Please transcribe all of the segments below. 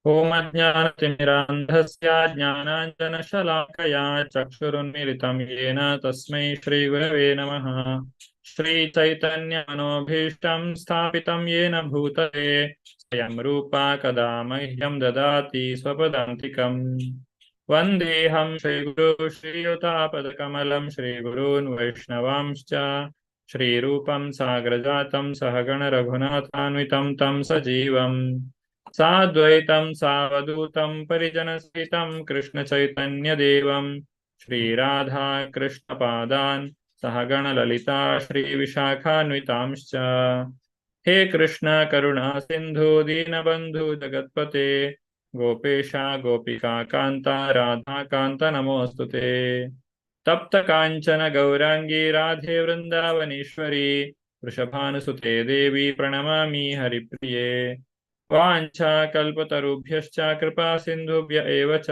ॐ अज्ञानतिमिरान्धस्य ज्ञानाञ्जनशलाकया चक्षुरुन्मीलितं येन तस्मै श्रीगुरवे नमः। श्रीचैतन्यमनोभीष्टं स्थापितं येन भूतले स्वयं रूपा कदा मह्यं ददाति स्वपदान्तिकम्। वन्देऽहं श्रीगुरु श्रीयुतापदकमलं श्रीगुरून् वैष्णवांश्च श्रीरूपं साग्रजातं सहगण रघुनाथान्वितं तं सजीवम् साद्वैतं सावधूतं परिजनसहितं कृष्णचैतन्यदेवं श्रीराधा कृष्णपादान् सहगण ललिता श्रीविशाखान्वितांश्च। हे कृष्ण करुणा सिन्धु दीनबन्धु जगत्पते गोपेशा गोपिका कान्ता राधा कान्त नमोऽस्तुते। तप्त काञ्चन गौरांगी राधे वृन्दावनेश्वरी वृषभानुसुते देवी प्रणमामि हरिप्रिये। वाञ्छाकल्पतरुभ्यश्च कृपा सिन्धुभ्य एव च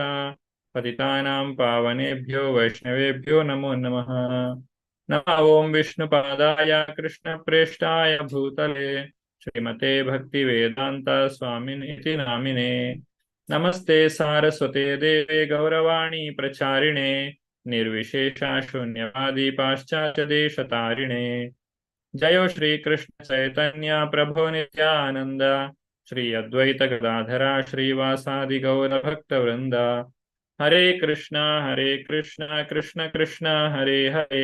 पतितानां पावनेभ्यो वैष्णवेभ्यो नमो नमः। नमः ॐ विष्णुपादाय कृष्णप्रेष्ठाय भूतले श्रीमते भक्तिवेदान्त स्वामिनिति नामिने। नमस्ते सारस्वते देवे गौरवाणी प्रचारिणे निर्विशेषा शून्यवादी पाश्चात्य देशतारिणे। जयो श्री कृष्ण चैतन्य प्रभो नित्यानंद श्री अद्वैत गदाधरा श्रीवासादि गौर भक्त वृंदा। हरे कृष्णा कृष्ण कृष्ण हरे हरे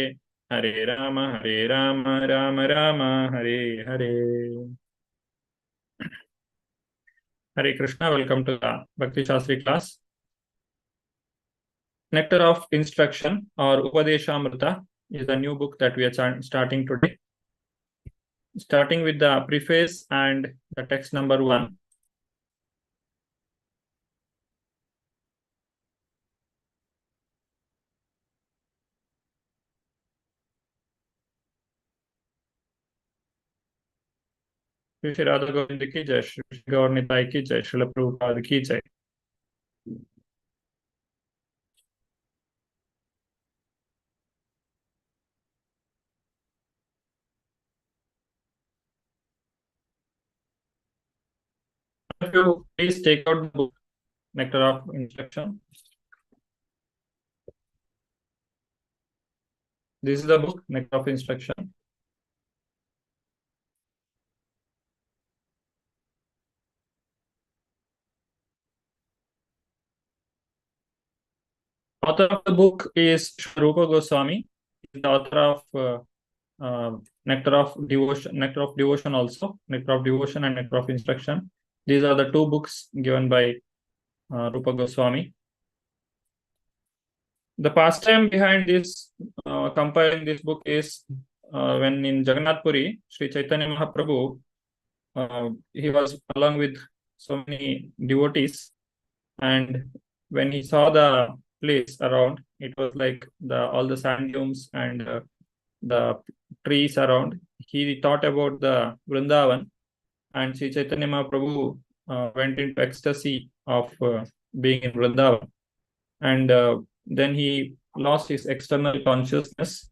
हरे राम राम राम हरे हरे। हरे कृष्णा, वेलकम टू द भक्ति Shastri class. Nectar of Instruction or Upadeshamrita is the new book that we are starting today. Starting with the preface and the text number 1. Shri Radha Govind की जय, श्री गौर निताई की जय, श्रील प्रभुपाद की जय। Please take out the book Nectar of Instruction. This is the book Nectar of Instruction. Author of the book is Rupa Goswami. He is the author of Nectar of Devotion also, Nectar of Devotion and Nectar of Instruction. These are the two books given by Rupa Goswami. The pastime behind this compiling this book is when in Jagannath Puri, Sri Chaitanya Mahaprabhu, he was along with so many devotees, and when he saw the place around, it was like all the sand dunes and the trees around. He thought about the Vrindavan, and Sri Chaitanya Mahaprabhu went into ecstasy of being in Vrindavan, and then he lost his external consciousness.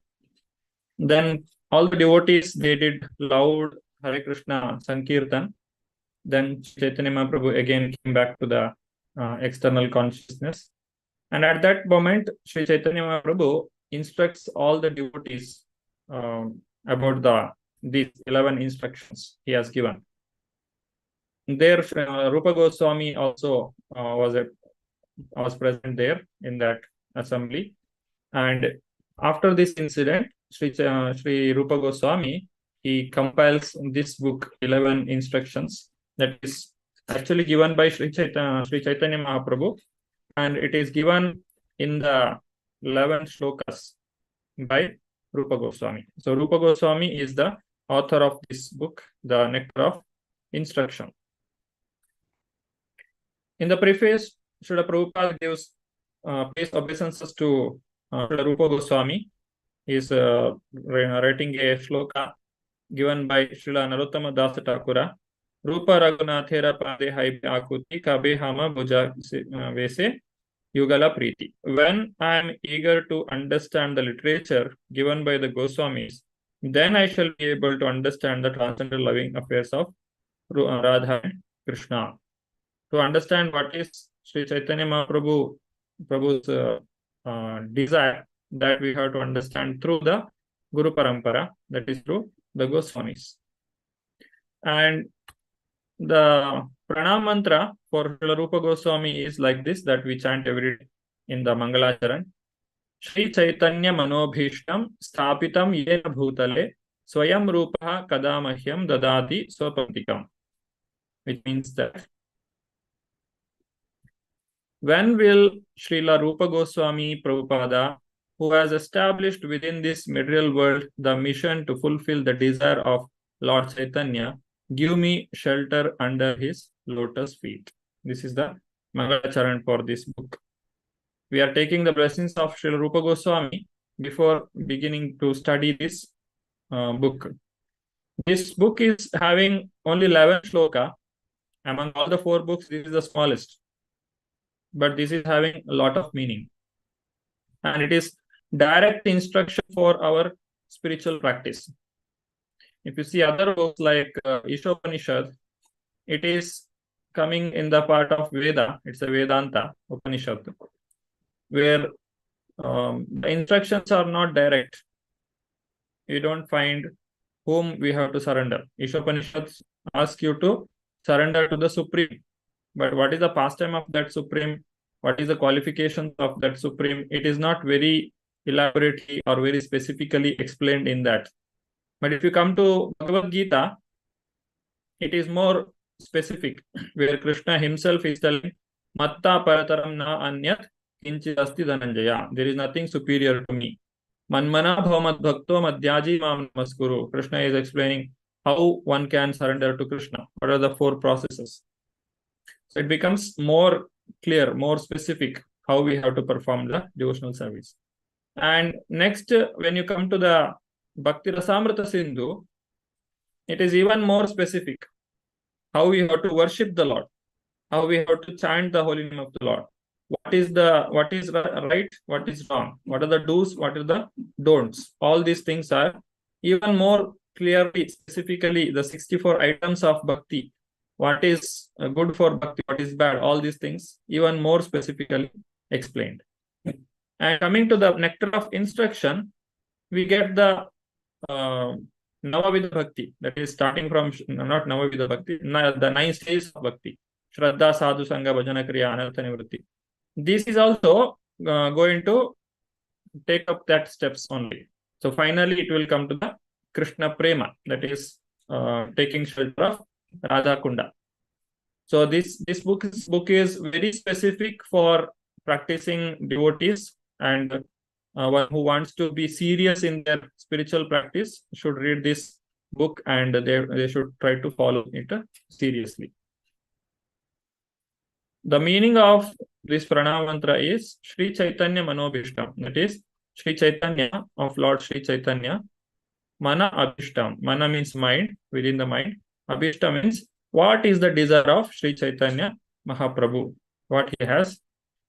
Then all the devotees, they did loud Hare Krishna Sankirtan. Then Chaitanya Mahaprabhu again came back to the external consciousness. And at that moment, Sri Chaitanya Mahaprabhu instructs all the devotees about these 11 instructions he has given. There, Rupa Goswami also was present there in that assembly. And after this incident, Sri Rupa Goswami, he compiles this book, 11 instructions, that is actually given by Sri Chaitanya Mahaprabhu, and it is given in the 11 shlokas by Rupa Goswami. So Rupa Goswami is the author of this book, the Nectar of Instruction. In the preface, Srila Prabhupada gives pays obeisances to Srila Rupa Goswami. He is writing a shloka given by Srila Narottama Das Thakura. Rupa Raghunathera Pade Haibe Akuti Kabe Hama Bhuja Vese Yugala Priti. When I am eager to understand the literature given by the Goswamis, then I shall be able to understand the transcendental loving affairs of Radha and Krishna. To understand what is Sri Chaitanya Mahaprabhu's desire, that we have to understand through the Guru Parampara, that is through the Goswamis. And the pranam mantra for Srila Rupa Goswami is like this, that we chant every day in the Mangalacharan. Shri Chaitanya Manobhishtam Sthapitam Yena Bhutale Swayam Rupa Kadamahyam Dadati Swapantikam. Which means that when will Srila Rupa Goswami Prabhupada, who has established within this material world the mission to fulfill the desire of Lord Chaitanya, give me shelter under his lotus feet? This is the Mangalacharan for this book. We are taking the blessings of Srila Rupa Goswami before beginning to study this book. This book is having only 11 shloka. Among all the 4 books, this is the smallest. But this is having a lot of meaning. And it is direct instruction for our spiritual practice. If you see other books like Ishopanishad, it is coming in the part of Veda. It's a Vedanta Upanishad, where the instructions are not direct. You don't find whom we have to surrender. Ishopanishads ask you to surrender to the Supreme. But what is the pastime of that Supreme? What is the qualifications of that Supreme? It is not very elaborately or very specifically explained in that. But if you come to Bhagavad Gita, it is more specific, where Krishna himself is telling, Matta parataram na anyat kinchit asti dhananjaya. There is nothing superior to me. Manmana bhavat bhakto madhyaji mam namaskuru. Krishna is explaining how one can surrender to Krishna. What are the 4 processes? So it becomes more clear, more specific how we have to perform the devotional service. And next, when you come to the Bhakti Rasamrita Sindhu, it is even more specific how we have to worship the Lord, how we have to chant the holy name of the Lord. What is right, what is wrong, what are the do's, what are the don'ts. All these things are even more clearly, specifically, the 64 items of Bhakti. What is good for Bhakti, what is bad, all these things even more specifically explained. And coming to the nectar of instruction, we get the Navavidha Bhakti, that is starting from, not Navavidha Bhakti, the 9 stages of Bhakti. Shraddha, Sadhu, Sangha, Bhajana, Kriya, Anartha, Nivritti. This is also going to take up that steps only. So finally, it will come to the Krishna Prema, that is taking shelter of Radha Kunda. So this book is very specific for practicing devotees, and one who wants to be serious in their spiritual practice should read this book, and they should try to follow it seriously. The meaning of this pranam mantra is Sri Chaitanya Manobhishtam, that is Sri Chaitanya of Lord Sri Chaitanya. Mana Abhishtam. Mana means mind, within the mind. Abhishtam means what is the desire of Sri Chaitanya Mahaprabhu, what he has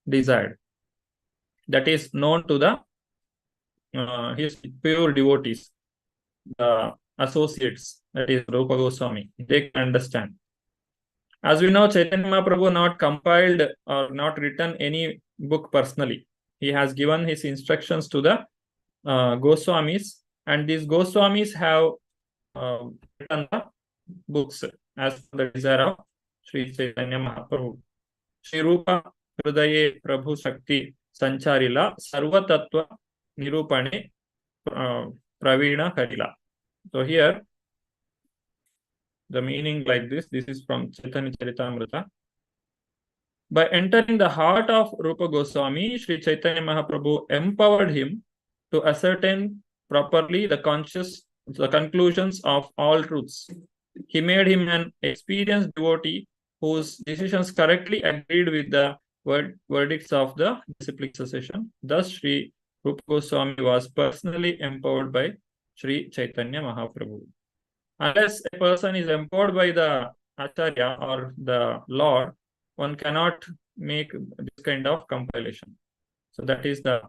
desired. That is known to the his pure devotees, the associates, that is Rupa Goswami. They can understand. As we know, Chaitanya Mahaprabhu not compiled or not written any book personally. He has given his instructions to the Goswamis, and these Goswamis have written the books as per the desire of Sri Chaitanya Mahaprabhu. Shri Rupa Hridaye Prabhu Shakti Sancharila Sarva Tattva Nirupane Pravina Karila. So here, the meaning like this is from Chaitanya Charitamrita. By entering the heart of Rupa Goswami, Sri Chaitanya Mahaprabhu empowered him to ascertain properly the conclusions of all truths. He made him an experienced devotee whose decisions correctly agreed with the verdicts of the disciplic succession. Thus, Sri Rupa Goswami was personally empowered by Sri Chaitanya Mahaprabhu. Unless a person is empowered by the Acharya or the Lord, one cannot make this kind of compilation. So that is the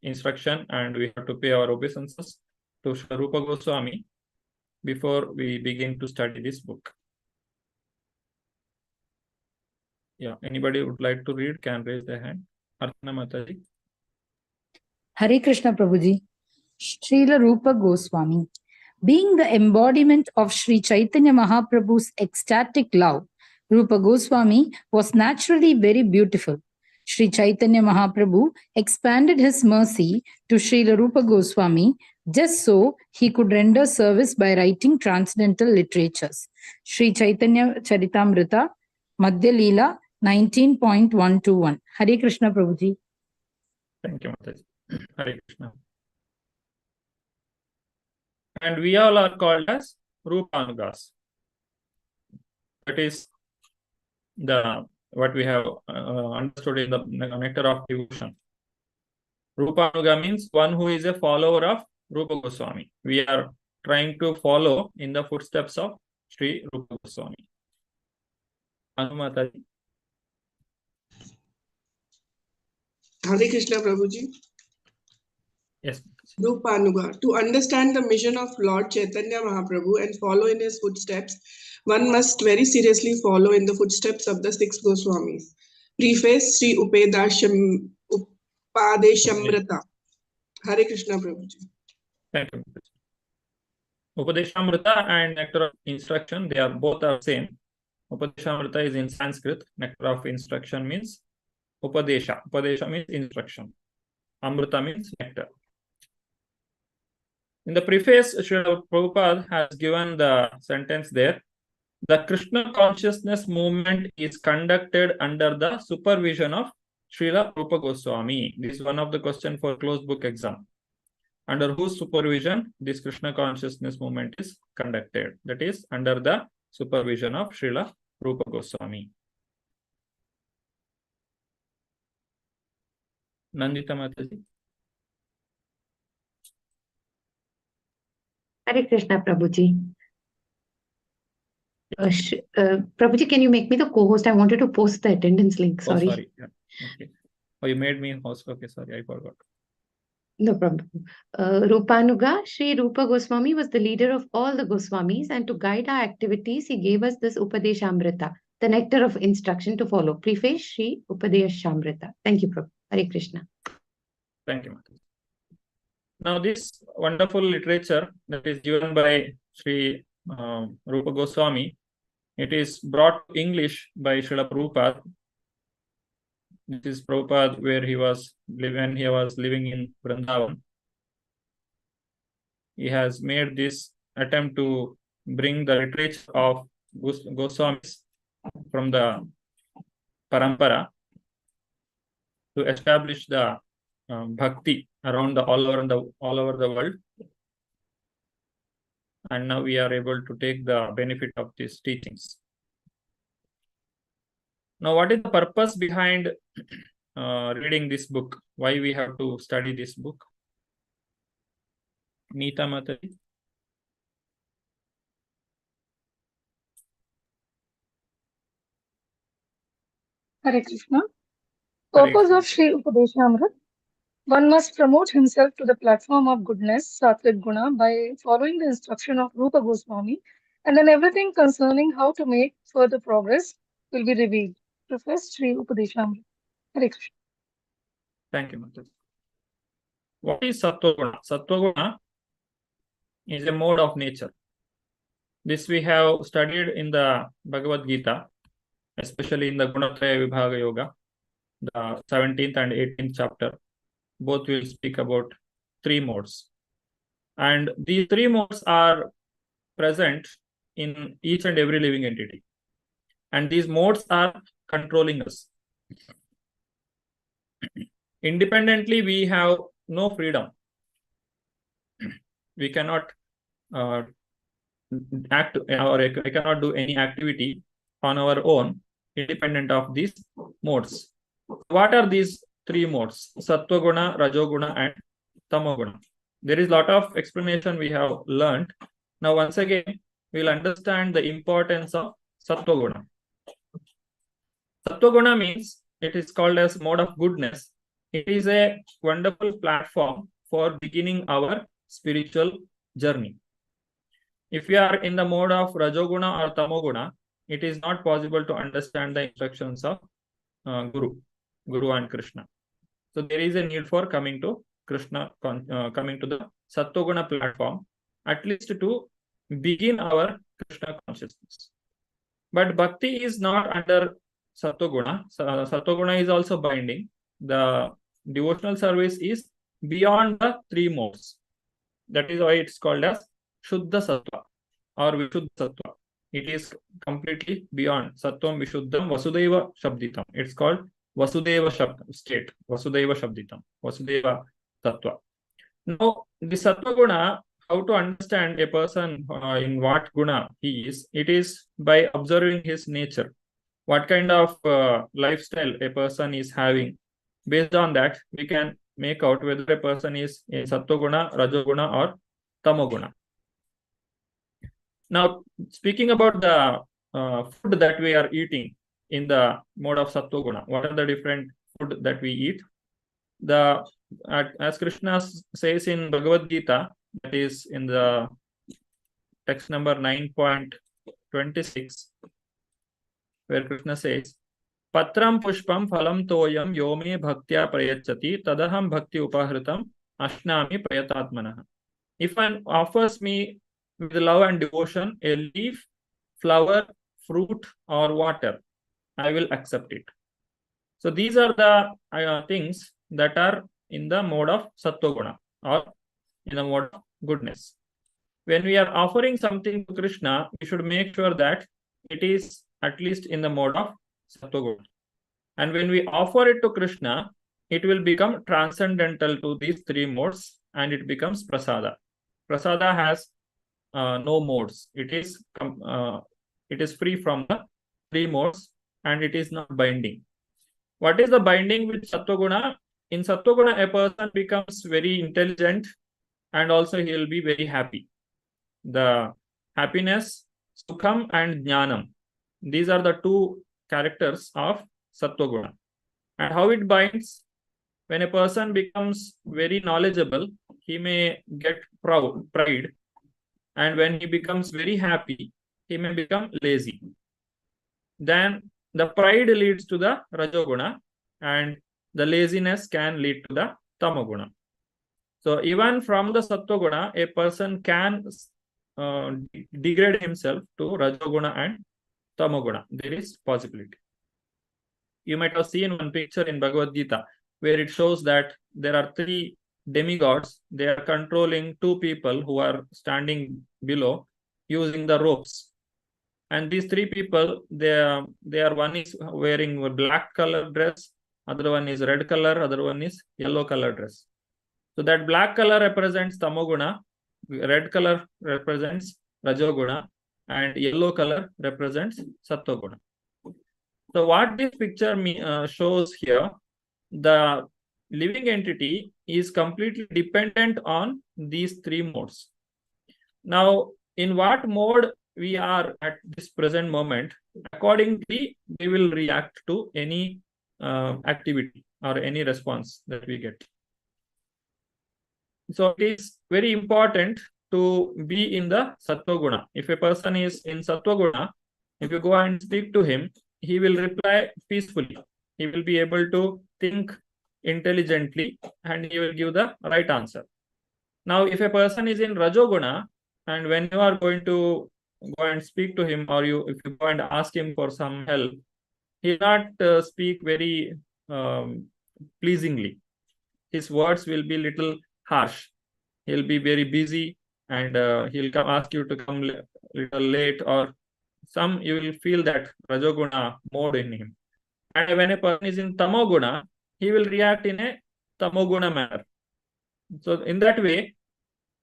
instruction, and we have to pay our obeisances to Sri Rupa Goswami before we begin to study this book. Yeah, anybody would like to read can raise their hand. Archana Mataji. Hare Krishna Prabhuji. Srila Rupa Goswami. Being the embodiment of Sri Chaitanya Mahaprabhu's ecstatic love, Rupa Goswami was naturally very beautiful. Sri Chaitanya Mahaprabhu expanded his mercy to Srila Rupa Goswami just so he could render service by writing transcendental literatures. Sri Chaitanya Charitamrita, Madhya Leela 19.121. Hare Krishna Prabhuji. Thank you, Mataji. Hare Krishna. And we all are called as Rupanugas. That is what we have understood in the nectar of devotion. Rupanuga means one who is a follower of Rupa Goswami. We are trying to follow in the footsteps of Sri Rupa Goswami. Anumataji. Hare Krishna Prabhuji. Yes. Rupanuga. To understand the mission of Lord Chaitanya Mahaprabhu and follow in his footsteps, one must very seriously follow in the footsteps of the six Goswamis. Preface Sri Upadeshamrita. Hare Krishna Prabhuji. Thank you. Upadeshamrita and nectar of instruction, they are both the same. Upadeshamrita is in Sanskrit. Nectar of instruction means Upadesha. Upadesha means instruction. Amrita means nectar. In the preface, Srila Prabhupada has given the sentence there. The Krishna consciousness movement is conducted under the supervision of Srila Rupa Goswami. This is one of the questions for closed book exam. Under whose supervision this Krishna consciousness movement is conducted? That is under the supervision of Srila Rupa Goswami. Nandita Mataji. Hare Krishna Prabhuji. Prabhuji, can you make me the co-host? I wanted to post the attendance link. Sorry. Oh, sorry. Yeah. Okay. Oh, you made me host. Okay, sorry, I forgot. No problem. Rupanuga, Sri Rupa Goswami was the leader of all the Goswamis, and to guide our activities, he gave us this Upadeshamrita, the nectar of instruction to follow. Preface Sri Upadeshamrita. Thank you, Prabhu. Hare Krishna. Thank you, Mataji. Now, this wonderful literature that is given by Sri Rupa Goswami, it is brought to English by Srila Prabhupada. This is Prabhupada where he was living in Vrindavan. He has made this attempt to bring the literature of Goswamis from the Parampara to establish the Bhakti around all over the world. And now we are able to take the benefit of these teachings. Now, what is the purpose behind reading this book? Why we have to study this book? Neeta Mataji. Hare Krishna. Purpose of Sri Upadeshamrita. One must promote himself to the platform of goodness, Sattvic Guna, by following the instruction of Rupa Goswami, and then everything concerning how to make further progress will be revealed. Preface Sri Upadeshamrita. Hare Krishna. Thank you, Mataji. What is Sattva Guna? Sattva Guna is a mode of nature. This we have studied in the Bhagavad Gita, especially in the Gunatraya Vibhaga Yoga, the 17th and 18th chapter. Both will speak about three modes. And these three modes are present in each and every living entity. And these modes are controlling us. Independently, we have no freedom. We cannot act or I cannot do any activity on our own independent of these modes. What are these three modes? Sattva Guna, Rajoguna, and Tamoguna. There is a lot of explanation we have learned. Now, once again, we'll understand the importance of Sattva Guna. Sattva Guna means it is called as mode of goodness. It is a wonderful platform for beginning our spiritual journey. If we are in the mode of Rajoguna or Tamoguna, it is not possible to understand the instructions of Guru and Krishna. So there is a need for coming to Krishna, coming to the Sattva-guna platform, at least to begin our Krishna consciousness. But Bhakti is not under Sattva-guna. Sattva-guna is also binding. The devotional service is beyond the three modes. That is why it's called as Shuddha Sattva or Vishuddha Sattva. It is completely beyond Sattvam Vishuddham Vasudeva Shabditam. It's called Vasudeva state, Vasudeva Shabditam, Vasudeva Tattva. Now, the Sattva Guna, how to understand a person in what guna he is, it is by observing his nature. What kind of lifestyle a person is having. Based on that, we can make out whether a person is in Sattva Guna, Rajo Guna or Tamo Guna. Now, speaking about the food that we are eating in the mode of Sattva Guna, what are the different food that we eat? As Krishna says in Bhagavad Gita, that is in the text number 9.26, where Krishna says, Patram pushpam phalam toyam yome bhaktya prayachati tadaham bhakti upahritam ashnami prayatatmanah. If one offers me with love and devotion a leaf, flower, fruit or water, I will accept it. So these are the things that are in the mode of Sattva Guna or in the mode of goodness. When we are offering something to Krishna, we should make sure that it is at least in the mode of Sattva Guna. And when we offer it to Krishna, it will become transcendental to these three modes and it becomes prasada. Prasada has no modes. It is free from the three modes and it is not binding. What is the binding with Sattva Guna? In Sattva Guna, a person becomes very intelligent and also he will be very happy. The happiness, Sukham and Jnanam. These are the two characters of Sattva Guna. And how it binds? When a person becomes very knowledgeable, he may get pride. And when he becomes very happy, he may become lazy. Then the pride leads to the Rajoguna and the laziness can lead to the Tamoguna. So even from the Sattva Guna, a person can degrade himself to Rajoguna and Tamoguna. There is possibility. You might have seen one picture in Bhagavad Gita where it shows that there are three demigods. They are controlling two people who are standing below using the ropes. And these three people, they are one is wearing a black color dress, other one is red color, other one is yellow color dress. So that black color represents Tamoguna, red color represents Rajoguna, and yellow color represents Sattva-guna. So what this picture shows here, the living entity is completely dependent on these three modes. Now, in what mode we are at this present moment, accordingly, we will react to any activity or any response that we get. So it is very important to be in the Sattva Guna. If a person is in Sattva Guna, if you go and speak to him, he will reply peacefully. He will be able to think intelligently and he will give the right answer. Now, if a person is in Rajoguna, and when you are going to go and speak to him, or if you go and ask him for some help, he will not speak very pleasingly. His words will be little harsh. He'll be very busy and he'll ask you to come little late, or you will feel that Rajoguna mode in him. And when a person is in Tamoguna, he will react in a Tamoguna manner. So in that way,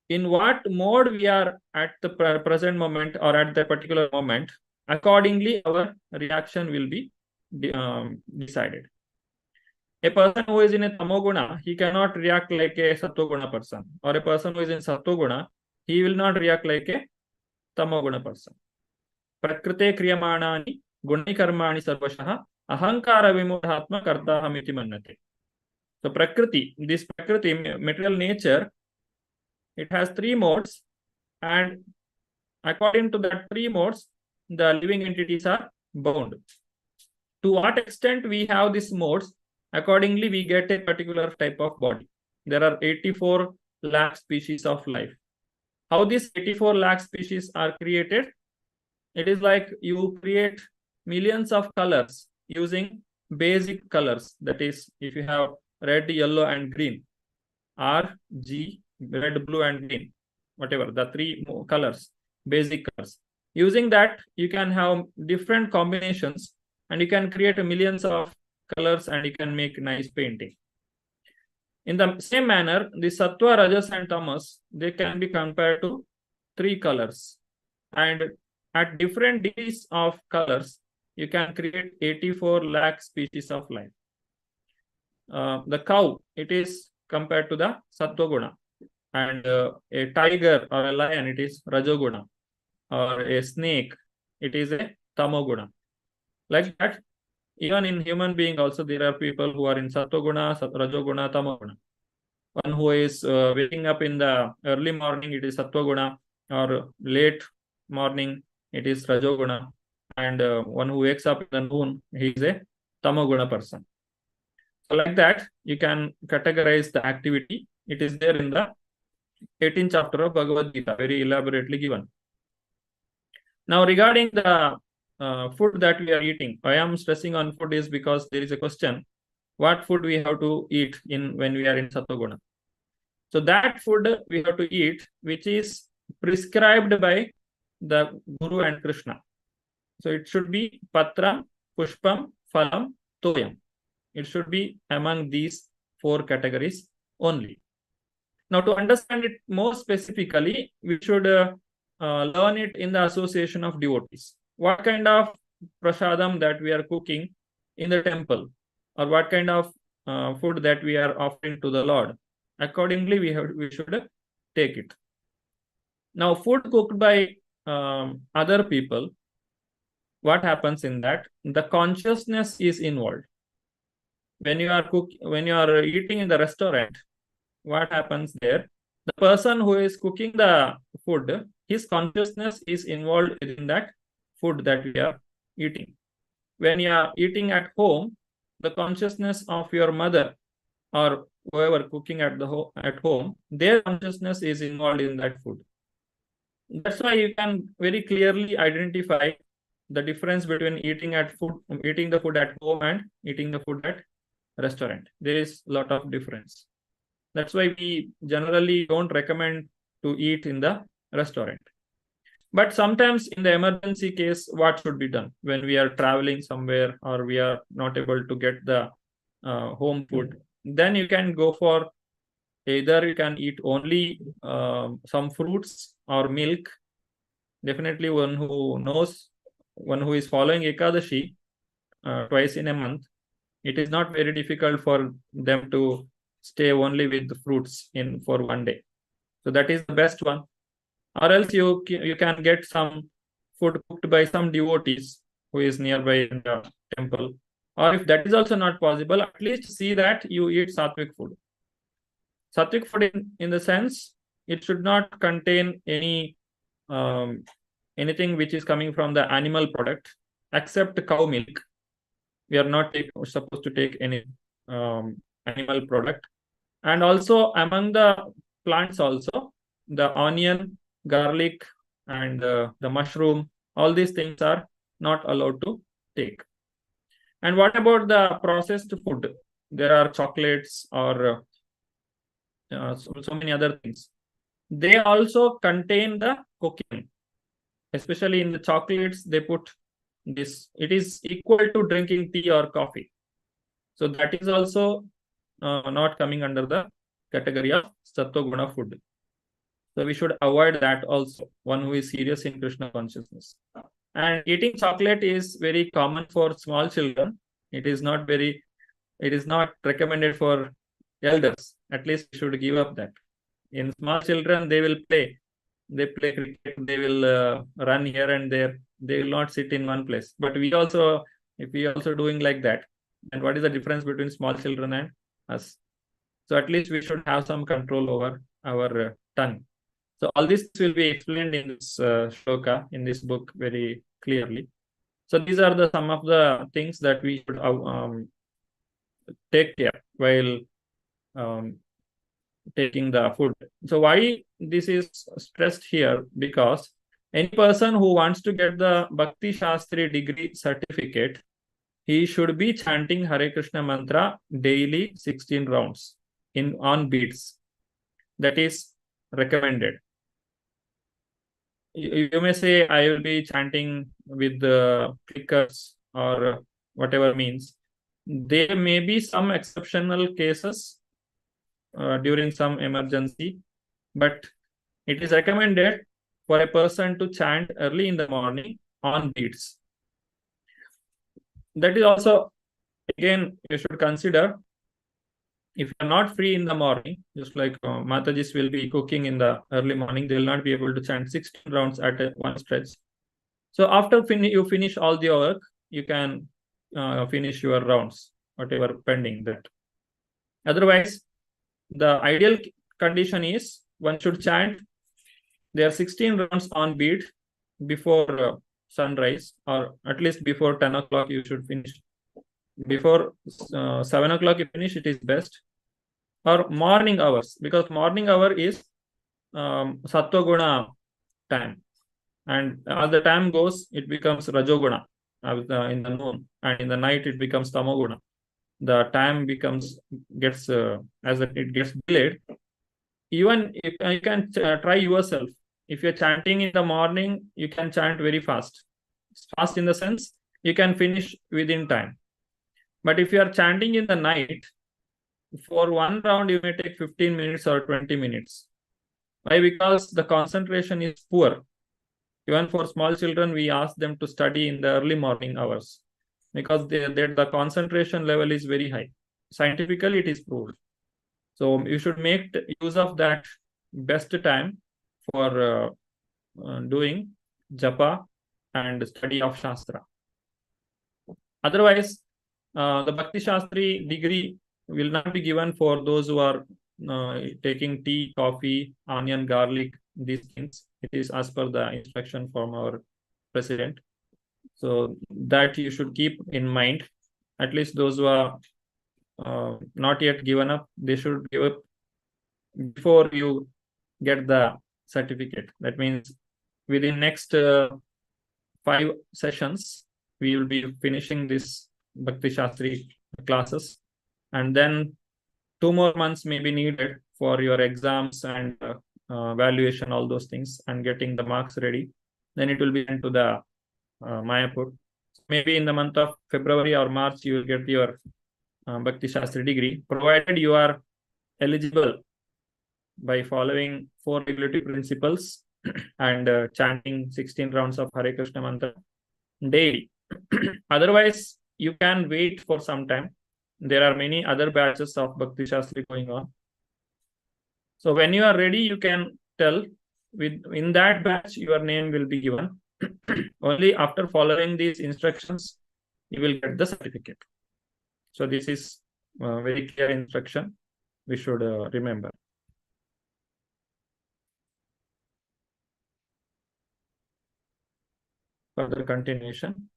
in what mode we are at the present moment or at the particular moment, accordingly our reaction will be decided. A person who is in a Tamoguna, he cannot react like a Sattva-guna person. Or a person who is in Sattva-guna, he will not react like a Tamoguna person. Prakrite kriyamanani gunai karmani sarvashaha ahankara vimudhatma kartahamiti mannate. So this Prakriti, material nature, it has three modes, and according to that three modes, the living entities are bound. To what extent we have these modes, accordingly we get a particular type of body. There are 84 lakh species of life. How these 84 lakh species are created? It is like you create millions of colors using basic colors. That is, if you have red, yellow, and green, R, G, red, blue, and green, whatever, the three colors, basic colors. Using that, you can have different combinations and you can create millions of colors and you can make nice painting. In the same manner, the Sattva, Rajas, and Tamas, they can be compared to three colors. And at different degrees of colors, you can create 84 lakh species of life. The cow, it is compared to the Sattva Guna. And a tiger or a lion, it is Rajoguna. Or a snake, it is a Tamoguna. Like that, even in human being also, there are people who are in Sattva Guna, Rajoguna, Tamoguna. One who is waking up in the early morning, it is Sattva Guna, or late morning, it is Rajoguna. And one who wakes up in the noon, he is a Tamoguna person. So like that, you can categorize the activity. It is there in the 18th chapter of Bhagavad Gita, very elaborately given. Now, regarding the food that we are eating, I am stressing on food is because there is a question, what food we have to eat when we are in Sattva Guna. So that food we have to eat, which is prescribed by the Guru and Krishna. So it should be Patra, Pushpam, Phalam, Toyam. It should be among these four categories only. Now, to understand it more specifically, we should learn it in the association of devotees. What kind of prasadam that we are cooking in the temple, or what kind of food that we are offering to the Lord, accordingly we should take it. Now, food cooked by other people, what happens in that? The consciousness is involved. When you are eating in the restaurant, what happens there? The person who is cooking the food, his consciousness is involved in that food that we are eating. When you are eating at home, the consciousness of your mother or whoever cooking at home, their consciousness is involved in that food. That's why you can very clearly identify the difference between eating the food at home and eating the food at restaurant. There is a lot of difference. That's why we generally don't recommend to eat in the restaurant. But sometimes in the emergency case, what should be done when we are traveling somewhere or we are not able to get the home food? Then you can go for either you can eat only some fruits or milk. Definitely one who is following Ekadashi twice in a month, it is not very difficult for them to stay only with the fruits for one day. So that is the best one. Or else you can get some food cooked by some devotees who is nearby in the temple. Or if that is also not possible, at least see that you eat sattvic food. Sattvic food in the sense, it should not contain anything which is coming from the animal product except cow milk. We are not supposed to take any animal product. And also among the plants also, the onion, garlic, and the mushroom, all these things are not allowed to take. And what about the processed food? There are chocolates or so many other things. They also contain the cocaine. Especially in the chocolates, they put this. It is equal to drinking tea or coffee. So that is also not coming under the category of Sattva Guna food. So we should avoid that also, one who is serious in Krishna consciousness. And eating chocolate is very common for small children. It is not recommended for elders. At least we should give up that. In small children, they will play. They play cricket, they will run here and there. They will not sit in one place. But if we also doing like that, then what is the difference between small children and us? So at least we should have some control over our tongue. So all this will be explained in this shloka, in this book, very clearly. So these are some of the things that we should take care while taking the food. So why this is stressed here? Because any person who wants to get the Bhakti Shastri degree certificate, he should be chanting Hare Krishna mantra daily 16 rounds on beats. That is recommended. You may say, I will be chanting with the clickers or whatever means. There may be some exceptional cases during some emergency, but it is recommended for a person to chant early in the morning on beats. That is also, again, you should consider, if you are not free in the morning, just like Matajis will be cooking in the early morning, they will not be able to chant 16 rounds at one stretch. So after you finish all the work, you can finish your rounds, whatever pending that. Otherwise, the ideal condition is one should chant there are 16 rounds on beat before sunrise, or at least before 10 o'clock you should finish. Before 7 o'clock you finish, it is best. Or morning hours, because morning hour is Sattva Guna time. And as the time goes, it becomes Rajoguna in the noon, and in the night it becomes Tamoguna. The time gets as it gets delayed. Even if you can try yourself, if you're chanting in the morning, you can chant very fast. Fast in the sense you can finish within time. But if you are chanting in the night, for one round you may take 15 minutes or 20 minutes. Why? Because the concentration is poor. Even for small children, we ask them to study in the early morning hours, because the concentration level is very high. Scientifically, it is proved. So you should make use of that best time for doing japa and study of Shastra. Otherwise, the Bhakti Shastri degree will not be given for those who are taking tea, coffee, onion, garlic, these things. It is as per the instruction from our president. So that you should keep in mind. At least those who are not yet given up, they should give up before you get the certificate. That means within next 5 sessions, we will be finishing this Bhakti Shastri classes, and then 2 more months may be needed for your exams and valuation, all those things, and getting the marks ready. Then it will be into the Mayapur. Maybe in the month of February or March, you will get your Bhakti Shastri degree, provided you are eligible by following 4 regulatory principles and chanting 16 rounds of Hare Krishna mantra daily. Otherwise, you can wait for some time. There are many other batches of Bhakti Shastri going on. So when you are ready, you can tell in that batch your name will be given. Only after following these instructions, you will get the certificate. So this is a very clear instruction we should remember. Further continuation.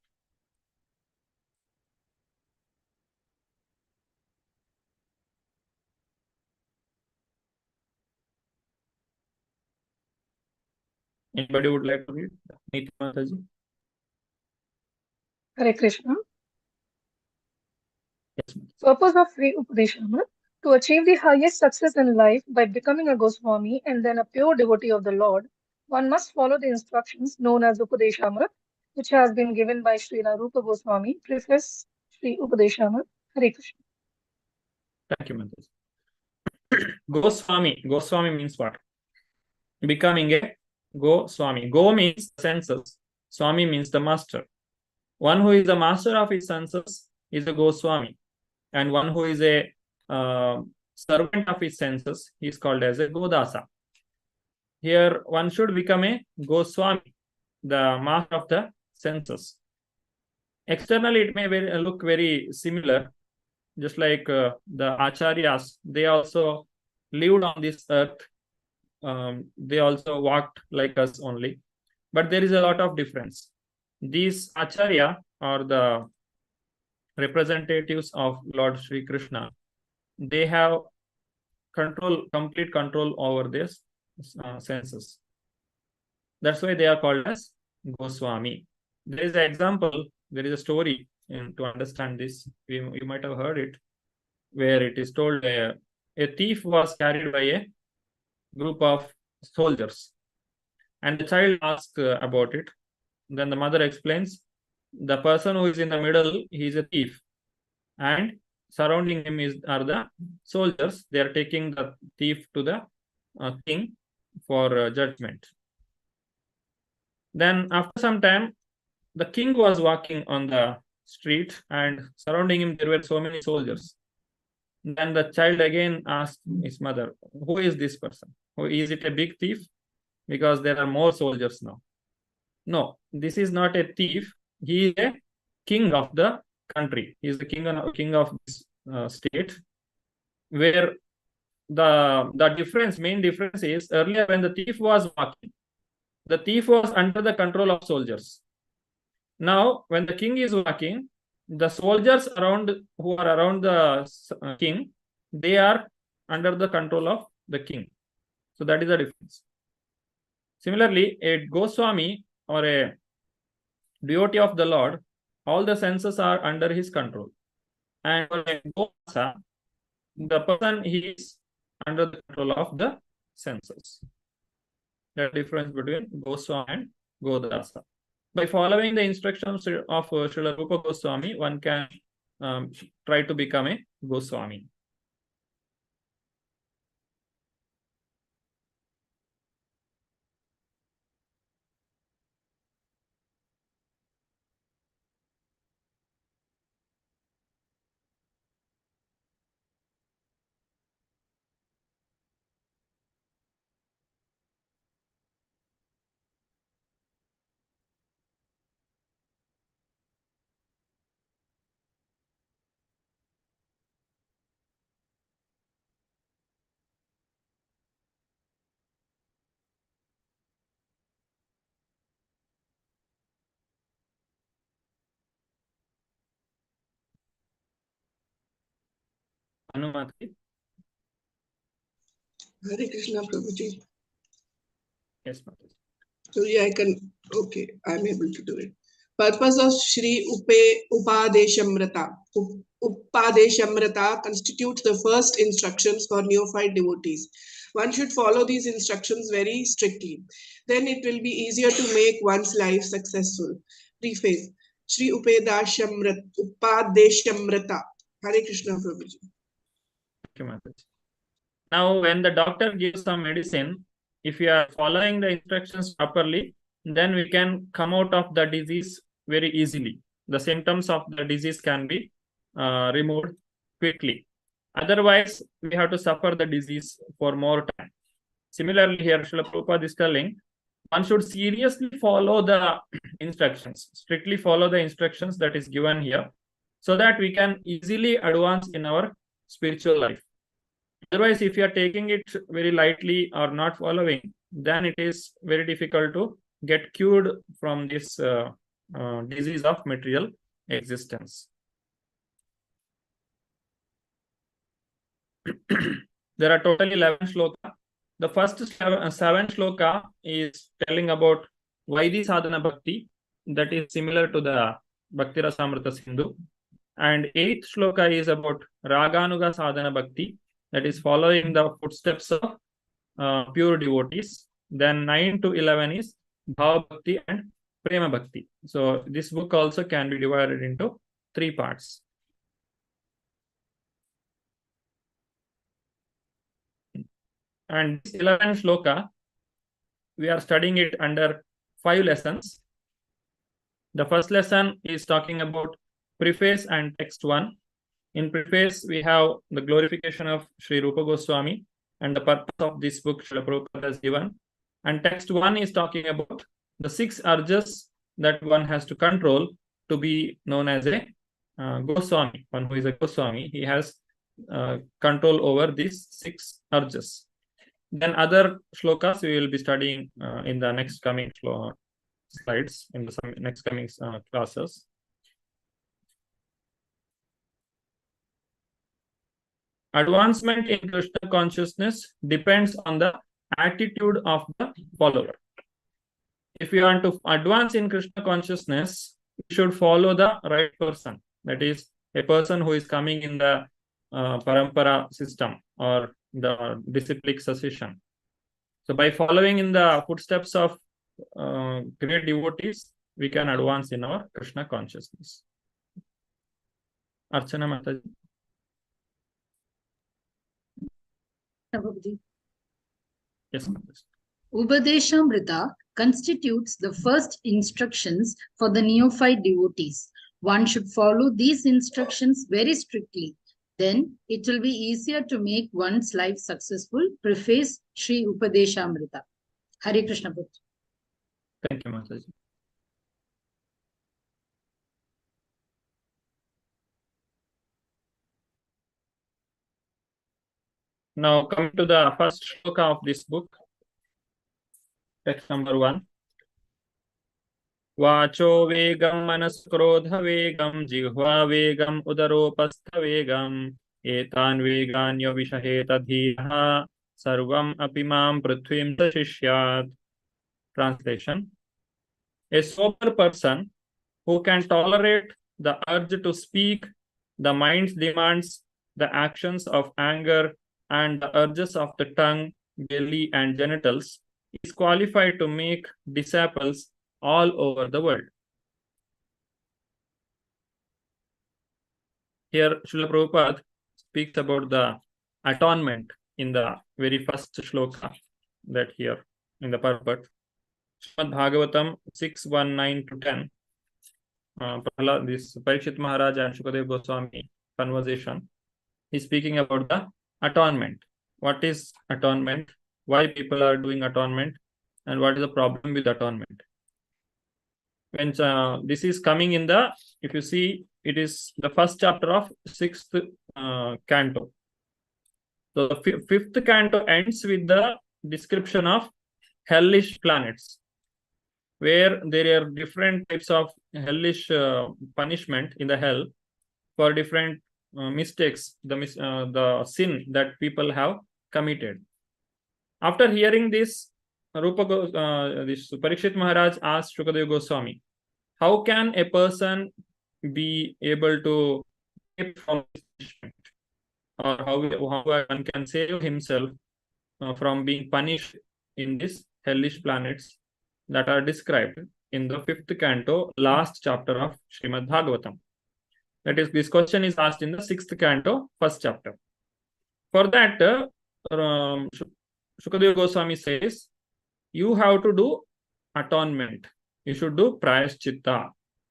Anybody would like to read? Niti Mataji? Hare Krishna. Yes. Purpose of Sri Upadeshamrit: to achieve the highest success in life by becoming a Goswami and then a pure devotee of the Lord, one must follow the instructions known as Upadeshamrit, which has been given by Srila Rupa Goswami, preface Sri Upadeshamrit. Hare Krishna. Thank you, Mataji. Goswami. Goswami means what? Becoming a Goswami. Go means senses. Swami means the master. One who is the master of his senses is a Goswami. And one who is a servant of his senses, he is called as a Godasa. Here, one should become a Goswami, the master of the senses. Externally, it may look very similar, just like the Acharyas. They also lived on this earth they also walked like us only. But there is a lot of difference. These Acharya are the representatives of Lord Sri Krishna. They have complete control over this senses. That's why they are called as Goswami. There is an example, there is a story to understand this. You might have heard it, where it is told a thief was carried by a group of soldiers, and the child asks about it. Then the mother explains, the person who is in the middle, he is a thief, and surrounding him are the soldiers. They are taking the thief to the king for judgment. Then after some time, the king was walking on the street, and surrounding him there were so many soldiers. Then the child again asked his mother, who is this person? Is it a big thief? Because there are more soldiers now. No, this is not a thief. He is a king of the country. He is the king of this state, where the main difference is, earlier when the thief was walking, the thief was under the control of soldiers. Now, when the king is walking, the soldiers who are around the king, they are under the control of the king. So that is the difference. Similarly, a Goswami or a devotee of the Lord, all the senses are under his control. And for a Goswami, the person, he is under the control of the senses. The difference between Goswami and Godasa. By following the instructions of Srila Rupa Goswami, one can try to become a Goswami. Anumati? Hare Krishna, Prabhuji. Yes, Mataji. So yeah, I'm able to do it. Purpose of Shri Upadeshamrita. Upadeshamrita constitutes the first instructions for neophyte devotees. One should follow these instructions very strictly. Then it will be easier to make one's life successful. Preface. Shri Upadeshamrita. Hare Krishna, Prabhuji. Thank you, Mataji. Now, when the doctor gives some medicine, if you are following the instructions properly, then we can come out of the disease very easily. The symptoms of the disease can be removed quickly. Otherwise, we have to suffer the disease for more time. Similarly, here Srila Prabhupada is telling, one should seriously follow the instructions, strictly follow the instructions that is given here, so that we can easily advance in our spiritual life. Otherwise, if you are taking it very lightly or not following, then it is very difficult to get cured from this disease of material existence. There are totally 11 shloka. The first 7 shloka is telling about Vaidhi Sadhana Bhakti, that is similar to the Bhakti Rasamrita Sindhu. And 8th shloka is about Raganuga Sadhana Bhakti, that is following the footsteps of pure devotees. Then 9 to 11 is Bhava Bhakti and Prema Bhakti. So this book also can be divided into 3 parts. And this 11 shloka, we are studying it under 5 lessons. The first lesson is talking about preface and text 1. In preface, we have the glorification of Sri Rupa Goswami and the purpose of this book Srila Prabhupada has given. And text 1 is talking about the 6 urges that one has to control to be known as a Goswami. One who is a Goswami, he has control over these 6 urges. Then other shlokas we will be studying in the next coming slides, in the next coming classes. Advancement in Krishna consciousness depends on the attitude of the follower. If you want to advance in Krishna consciousness, you should follow the right person. That is, a person who is coming in the parampara system or the disciplic succession. So by following in the footsteps of great devotees, we can advance in our Krishna consciousness. Archana Mataji. Yes, Mataji. Upadeshamrita constitutes the first instructions for the neophyte devotees. One should follow these instructions very strictly. Then it will be easier to make one's life successful. Preface Sri Upadeshamrita. Hare Krishna. Thank you, Mataji. Now coming to the first shloka of this book, text number 1. Vacho vegam manaskrodha vegam jihva vegam udaropastha vegam etan veganyo vishaheta dhiha sarvam apimam prithvim tashishyat. Translation. A sober person who can tolerate the urge to speak, the mind's demands, the actions of anger, and the urges of the tongue, belly, and genitals is qualified to make disciples all over the world. Here, Srila Prabhupada speaks about the atonement in the very first shloka that here in the purport. Srimad Bhagavatam 6:1-9 to 10. This Parikshit Maharaj and Shukadev Goswami conversation. He's speaking about the atonement. What is atonement? Why people are doing atonement? And what is the problem with atonement? When this is coming in the, if you see, it is the first chapter of 6th canto. So the 5th canto ends with the description of hellish planets, where there are different types of hellish punishment in the hell for different mistakes, the sin that people have committed. After hearing this, this Parikshit Maharaj asked Shukadeva Goswami, how can a person be able to escape from this punishment? Or how one can save himself from being punished in these hellish planets that are described in the 5th canto, last chapter of Srimad Bhagavatam. That is, this question is asked in the 6th canto, first chapter. For that, Shukadeva Goswami says, you have to do atonement. You should do prayaschitta.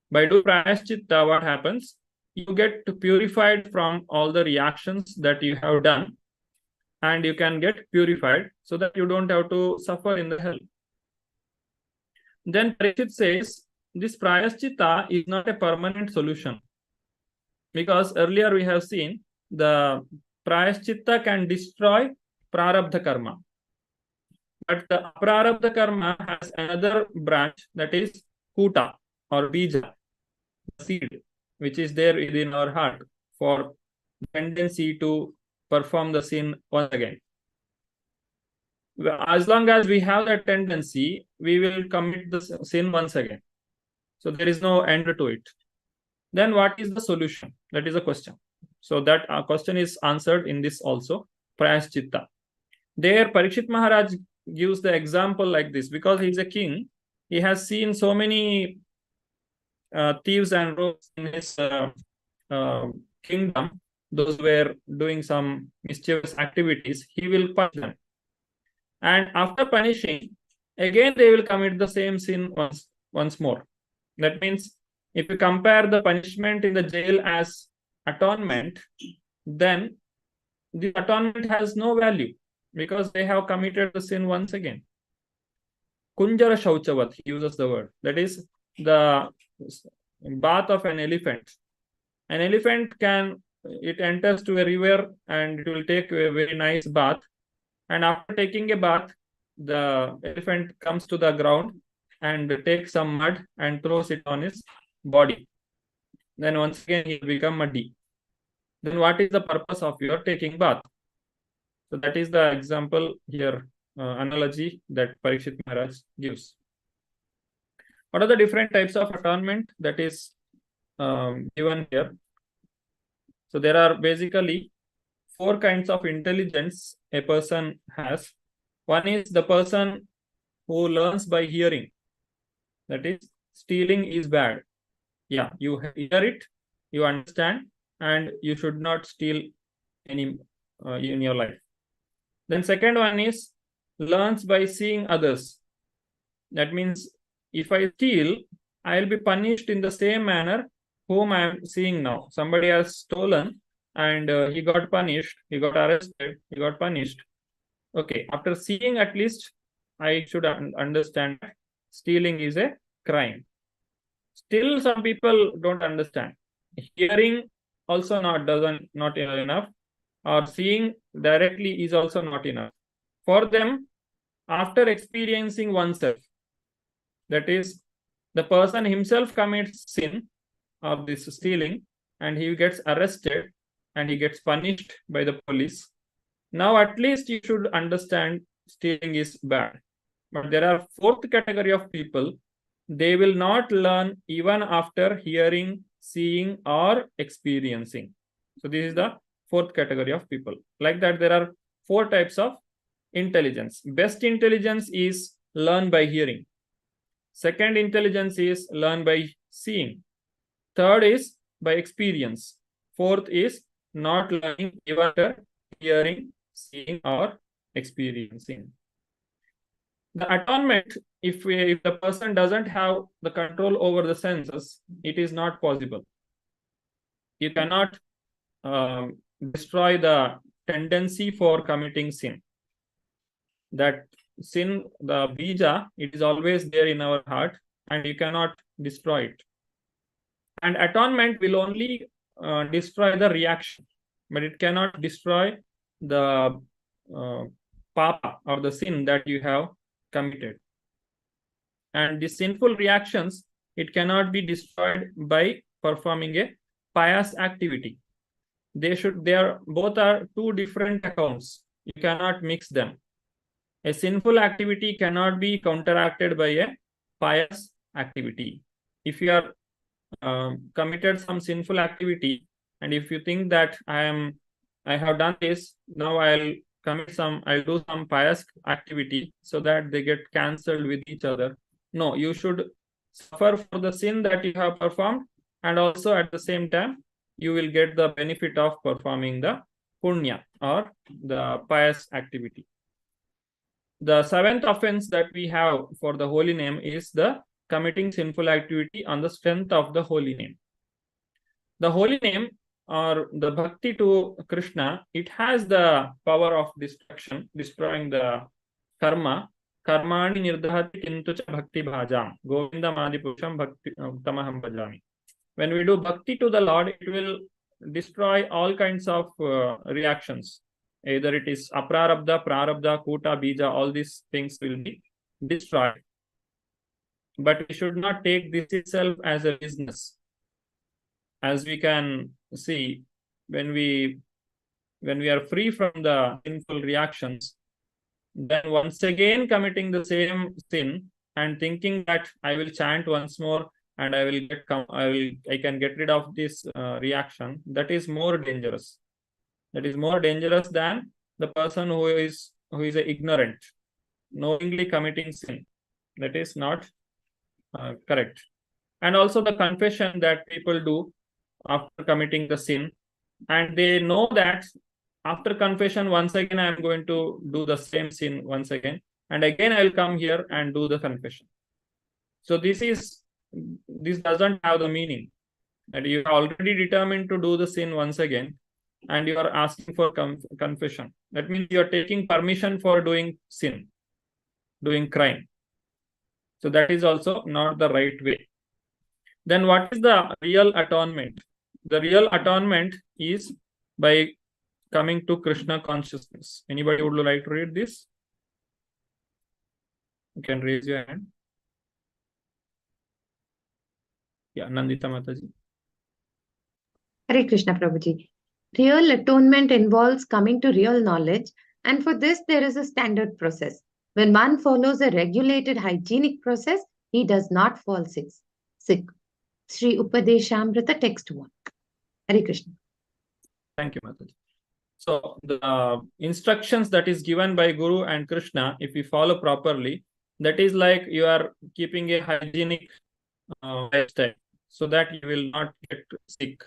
By doing prayaschitta, what happens? You get purified from all the reactions that you have done, and you can get purified so that you don't have to suffer in the hell. Then Parikshit says, this prayaschitta is not a permanent solution. Because earlier we have seen the prayaschitta can destroy prarabdha karma. But the prarabdha karma has another branch, that is kuta or bija, the seed, which is there within our heart for tendency to perform the sin once again. As long as we have that tendency, we will commit the sin once again. So there is no end to it. Then what is the solution? That is a question. So that question is answered in this also, prayaschitta. There Parikshit Maharaj gives the example like this, because he is a king. He has seen so many thieves and rogues in his kingdom. Those were doing some mischievous activities. He will punish them. And after punishing, again they will commit the same sin once more. That means if you compare the punishment in the jail as atonement, then the atonement has no value because they have committed the sin once again. Kunjara Shauchavat, he uses the word. That is the bath of an elephant. An elephant it enters to a river and it will take a very nice bath. and after taking a bath, the elephant comes to the ground and takes some mud and throws it on his body. Then once again he will become muddy. Then what is the purpose of your taking bath? So that is the example here, analogy that Parikshit Maharaj gives. What are the different types of atonement that is given here? So there are basically 4 kinds of intelligence a person has. One is the person who learns by hearing. That is, stealing is bad. Yeah, you hear it, you understand, and you should not steal any in your life. Then second one is learns by seeing others. That means if I steal, I will be punished in the same manner whom I am seeing now. Somebody has stolen and he got punished, he got arrested, he got punished. Okay, after seeing at least, I should understand that stealing is a crime. Still, some people don't understand. Hearing also not enough, or seeing directly is also not enough. For them, after experiencing oneself, that is, the person himself commits sin of this stealing, and he gets arrested and he gets punished by the police. Now at least you should understand stealing is bad. But there are 4th category of people. They will not learn even after hearing, seeing, or experiencing. So this is the 4th category of people. Like that, there are 4 types of intelligence. Best intelligence is learn by hearing. Second intelligence is learn by seeing. Third is by experience. Fourth is not learning even after hearing, seeing, or experiencing. The atonement, if the person doesn't have the control over the senses, it is not possible. You cannot destroy the tendency for committing sin. That sin, the bija, it is always there in our heart and you cannot destroy it. And atonement will only destroy the reaction, but it cannot destroy the papa or the sin that you have committed. And the sinful reactions, it cannot be destroyed by performing a pious activity. Both are 2 different accounts. You cannot mix them. A sinful activity cannot be counteracted by a pious activity. If you are committed some sinful activity, and if you think that I have done this, now I'll do some pious activity so that they get cancelled with each other. No, you should suffer for the sin that you have performed, and also at the same time, you will get the benefit of performing the punya or the pious activity. The 7th offense that we have for the holy name is the committing sinful activity on the strength of the holy name. The holy name or the bhakti to Krishna, it has the power of destruction, destroying the karma. Karmani nirdhati kintu cha bhakti bhajam. Govindam adipurusham bhakti tamaham bhajami. When we do bhakti to the Lord, it will destroy all kinds of reactions. Either it is aprarabdha, prarabdha, kuta, bija, all these things will be destroyed. But we should not take this itself as a business. As we can see, when we are free from the sinful reactions, then once again committing the same sin and thinking that I will chant once more and I can get rid of this reaction, that is more dangerous. That is more dangerous than the person who is ignorant, knowingly committing sin. That is not correct. And also the confession that people do after committing the sin, and they know that after confession, once again I am going to do the same sin once again, and again I will come here and do the confession. So this doesn't have the meaning that you are already determined to do the sin once again, and you are asking for confession. That means you are taking permission for doing sin, doing crime. So that is also not the right way. Then what is the real atonement? The real atonement is by coming to Krishna consciousness. Anybody would like to read this? You can raise your hand. Yeah, Nandita Mataji. Hare Krishna Prabhuji. Real atonement involves coming to real knowledge, and for this there is a standard process. When one follows a regulated hygienic process, he does not fall sick. Sri Upadeshamrita, text 1. Hare Krishna. Thank you, Mataji. So the instructions that is given by Guru and Krishna, if we follow properly, that is like you are keeping a hygienic lifestyle, so that you will not get sick.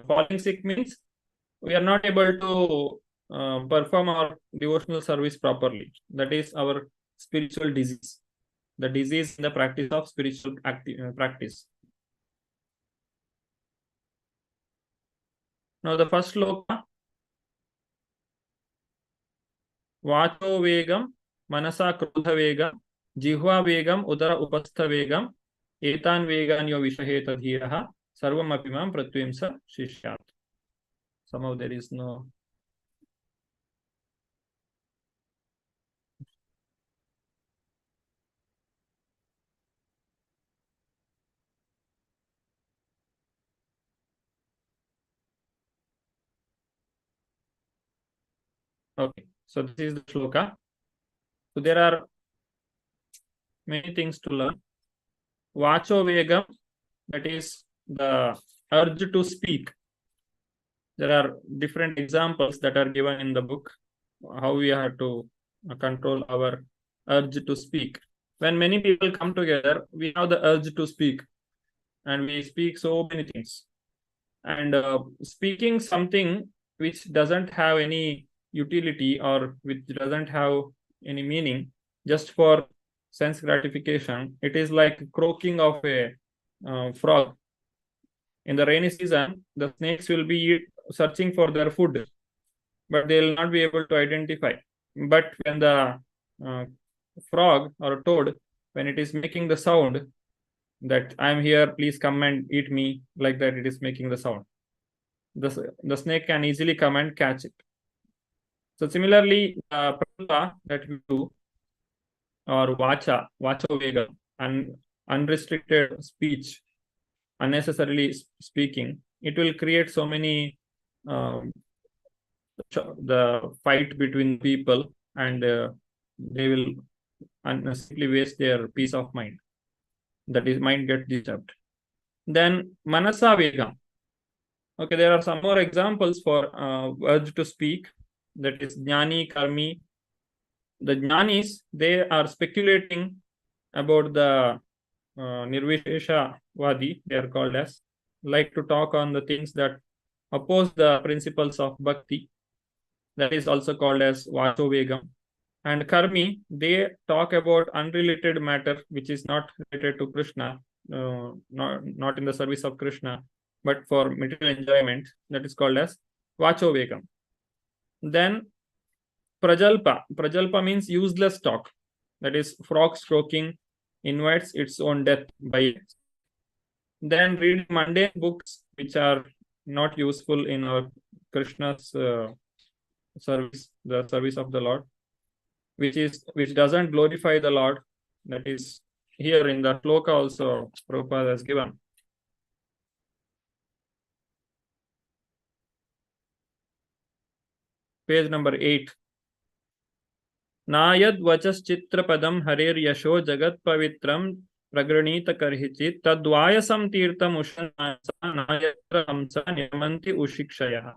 Falling sick means we are not able to perform our devotional service properly. That is our spiritual disease. The disease in the practice of spiritual practice. Now the first sloka. Vacho vegam, manasa krodha vegam, jihva vegam, udara upastha vegam, etan veganyo vishaheta dhiraha, sarvam apimam pratvimsa shishyat. Somehow there is no. Okay, so this is the shloka. So there are many things to learn. Vacho vegam, that is the urge to speak. There are different examples that are given in the book, how we have to control our urge to speak. When many people come together, we have the urge to speak, and we speak so many things. And speaking something which doesn't have any utility or which doesn't have any meaning, just for sense gratification, it is like croaking of a frog. In the rainy season, the snakes will be searching for their food, but they will not be able to identify. But when the frog or toad, when it is making the sound that I am here, please come and eat me, like that it is making the sound, the snake can easily come and catch it. So similarly, pralpa that we do, or vacha vega, unrestricted speech, unnecessarily speaking, it will create so many the fight between people, and they will unnecessarily waste their peace of mind. That is, mind get disturbed. Then manasa vegam. Okay, there are some more examples for urge to speak. That is jnani, karmi. The jnanis, they are speculating about the nirvishesha vadi, they are called as, like to talk on the things that oppose the principles of bhakti. That is also called as vacho vegam. And karmi, they talk about unrelated matter which is not related to Krishna, not in the service of Krishna, but for material enjoyment. That is called as vacho vegam. Then prajalpa. Prajalpa means useless talk. That is, frog stroking invites its own death by it. Then read mundane books which are not useful in our Krishna's service, the service of the Lord, which doesn't glorify the Lord. That is here in the shloka also Prabhupada has given. Page number 8. Nayad vachaschitra padam harir yasho jagat pavitram pragranita karhichit tadvayasam tirtam ushanasa nayatra hamsa nyamanti ushikshaya.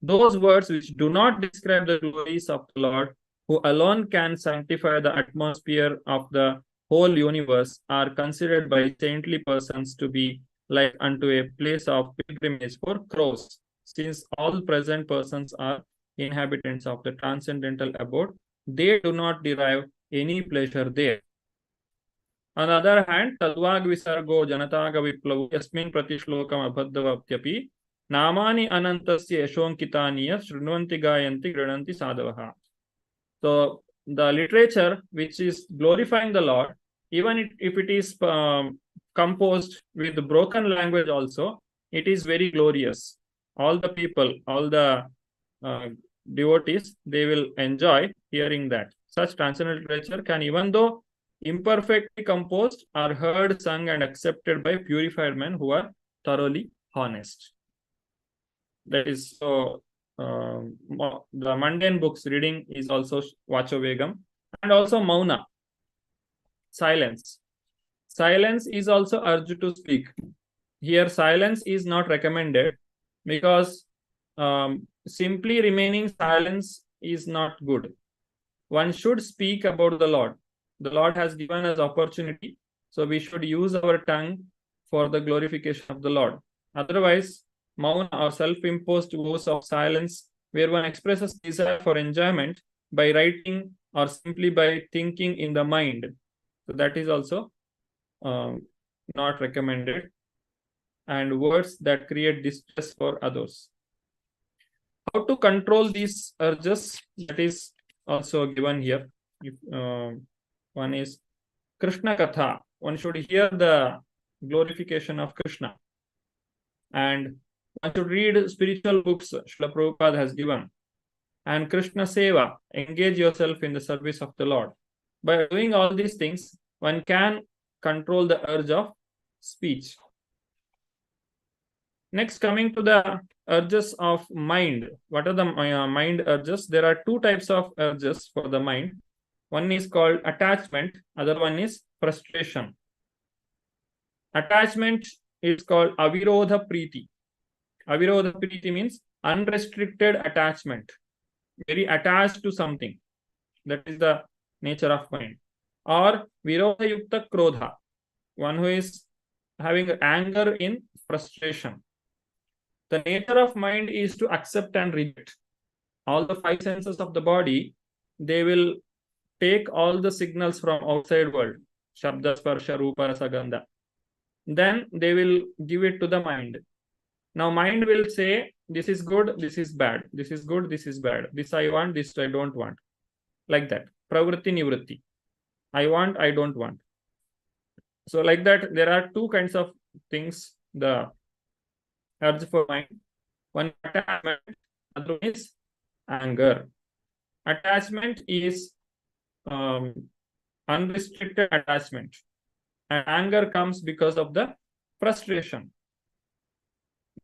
Those words which do not describe the glories of the Lord, who alone can sanctify the atmosphere of the whole universe, are considered by saintly persons to be like unto a place of pilgrimage for crows, since all present persons are inhabitants of the transcendental abode. They do not derive any pleasure there. On the other hand, Tadvag Visargo Janataga Viplavu Yasmin Pratishlokam Abhaddavaptyapi Namani Anantasya Yashonkitaniya Shrunvanti Gayanti Grananti Sadavaha. So the literature which is glorifying the Lord, even if it is composed with broken language also, it is very glorious. All the people, all the devotees, they will enjoy hearing that. Such transcendental literature can, even though imperfectly composed, are heard, sung, and accepted by purified men who are thoroughly honest. That is so. The mundane books reading is also Vachovegam, and also Mauna, silence. Silence is also urged to speak. Here, silence is not recommended because simply remaining silence is not good. One should speak about the Lord. The Lord has given us opportunity, so we should use our tongue for the glorification of the Lord. Otherwise, Mauna or self-imposed vows of silence, where one expresses desire for enjoyment by writing or simply by thinking in the mind. So that is also not recommended. And words that create distress for others. How to control these urges, that is also given here. If, one is Krishna Katha. One should hear the glorification of Krishna. And one should read spiritual books Srila Prabhupada has given. And Krishna Seva, engage yourself in the service of the Lord. By doing all these things, one can control the urge of speech. Next, coming to the urges of mind. What are the mind urges? There are two types of urges for the mind. One is called attachment, other one is frustration. Attachment is called avirodha priti. Avirodha priti means unrestricted attachment. Very attached to something. That is the nature of mind. Or virodha yukta krodha. One who is having anger in frustration. The nature of mind is to accept and reject. All the five senses of the body, they will take all the signals from outside world. Shabda, Sparsha, Rupa, Rasa, Gandha. Then they will give it to the mind. Now mind will say, this is good, this is bad. This is good, this is bad. This I want, this I don't want. Like that. Pravritti, nivritti. I want, I don't want. So like that, there are two kinds of things. The urge for mind. One attachment, other one is anger. Attachment is unrestricted attachment. And anger comes because of the frustration.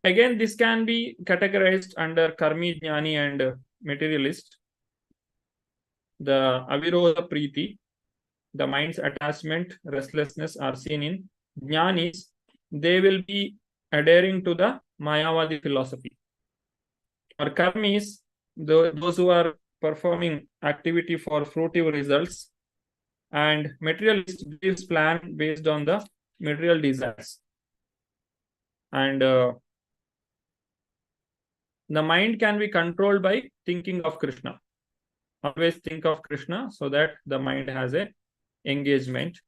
Again, this can be categorized under Karmi, Jnani and Materialist. The Avirodha Priti, the mind's attachment, restlessness are seen in Jnanis. They will be adhering to the Mayavadi philosophy. Or Karmis, those who are performing activity for fruitive results, and materialist believes plan based on the material desires. And the mind can be controlled by thinking of Krishna. Always think of Krishna so that the mind has a engagement.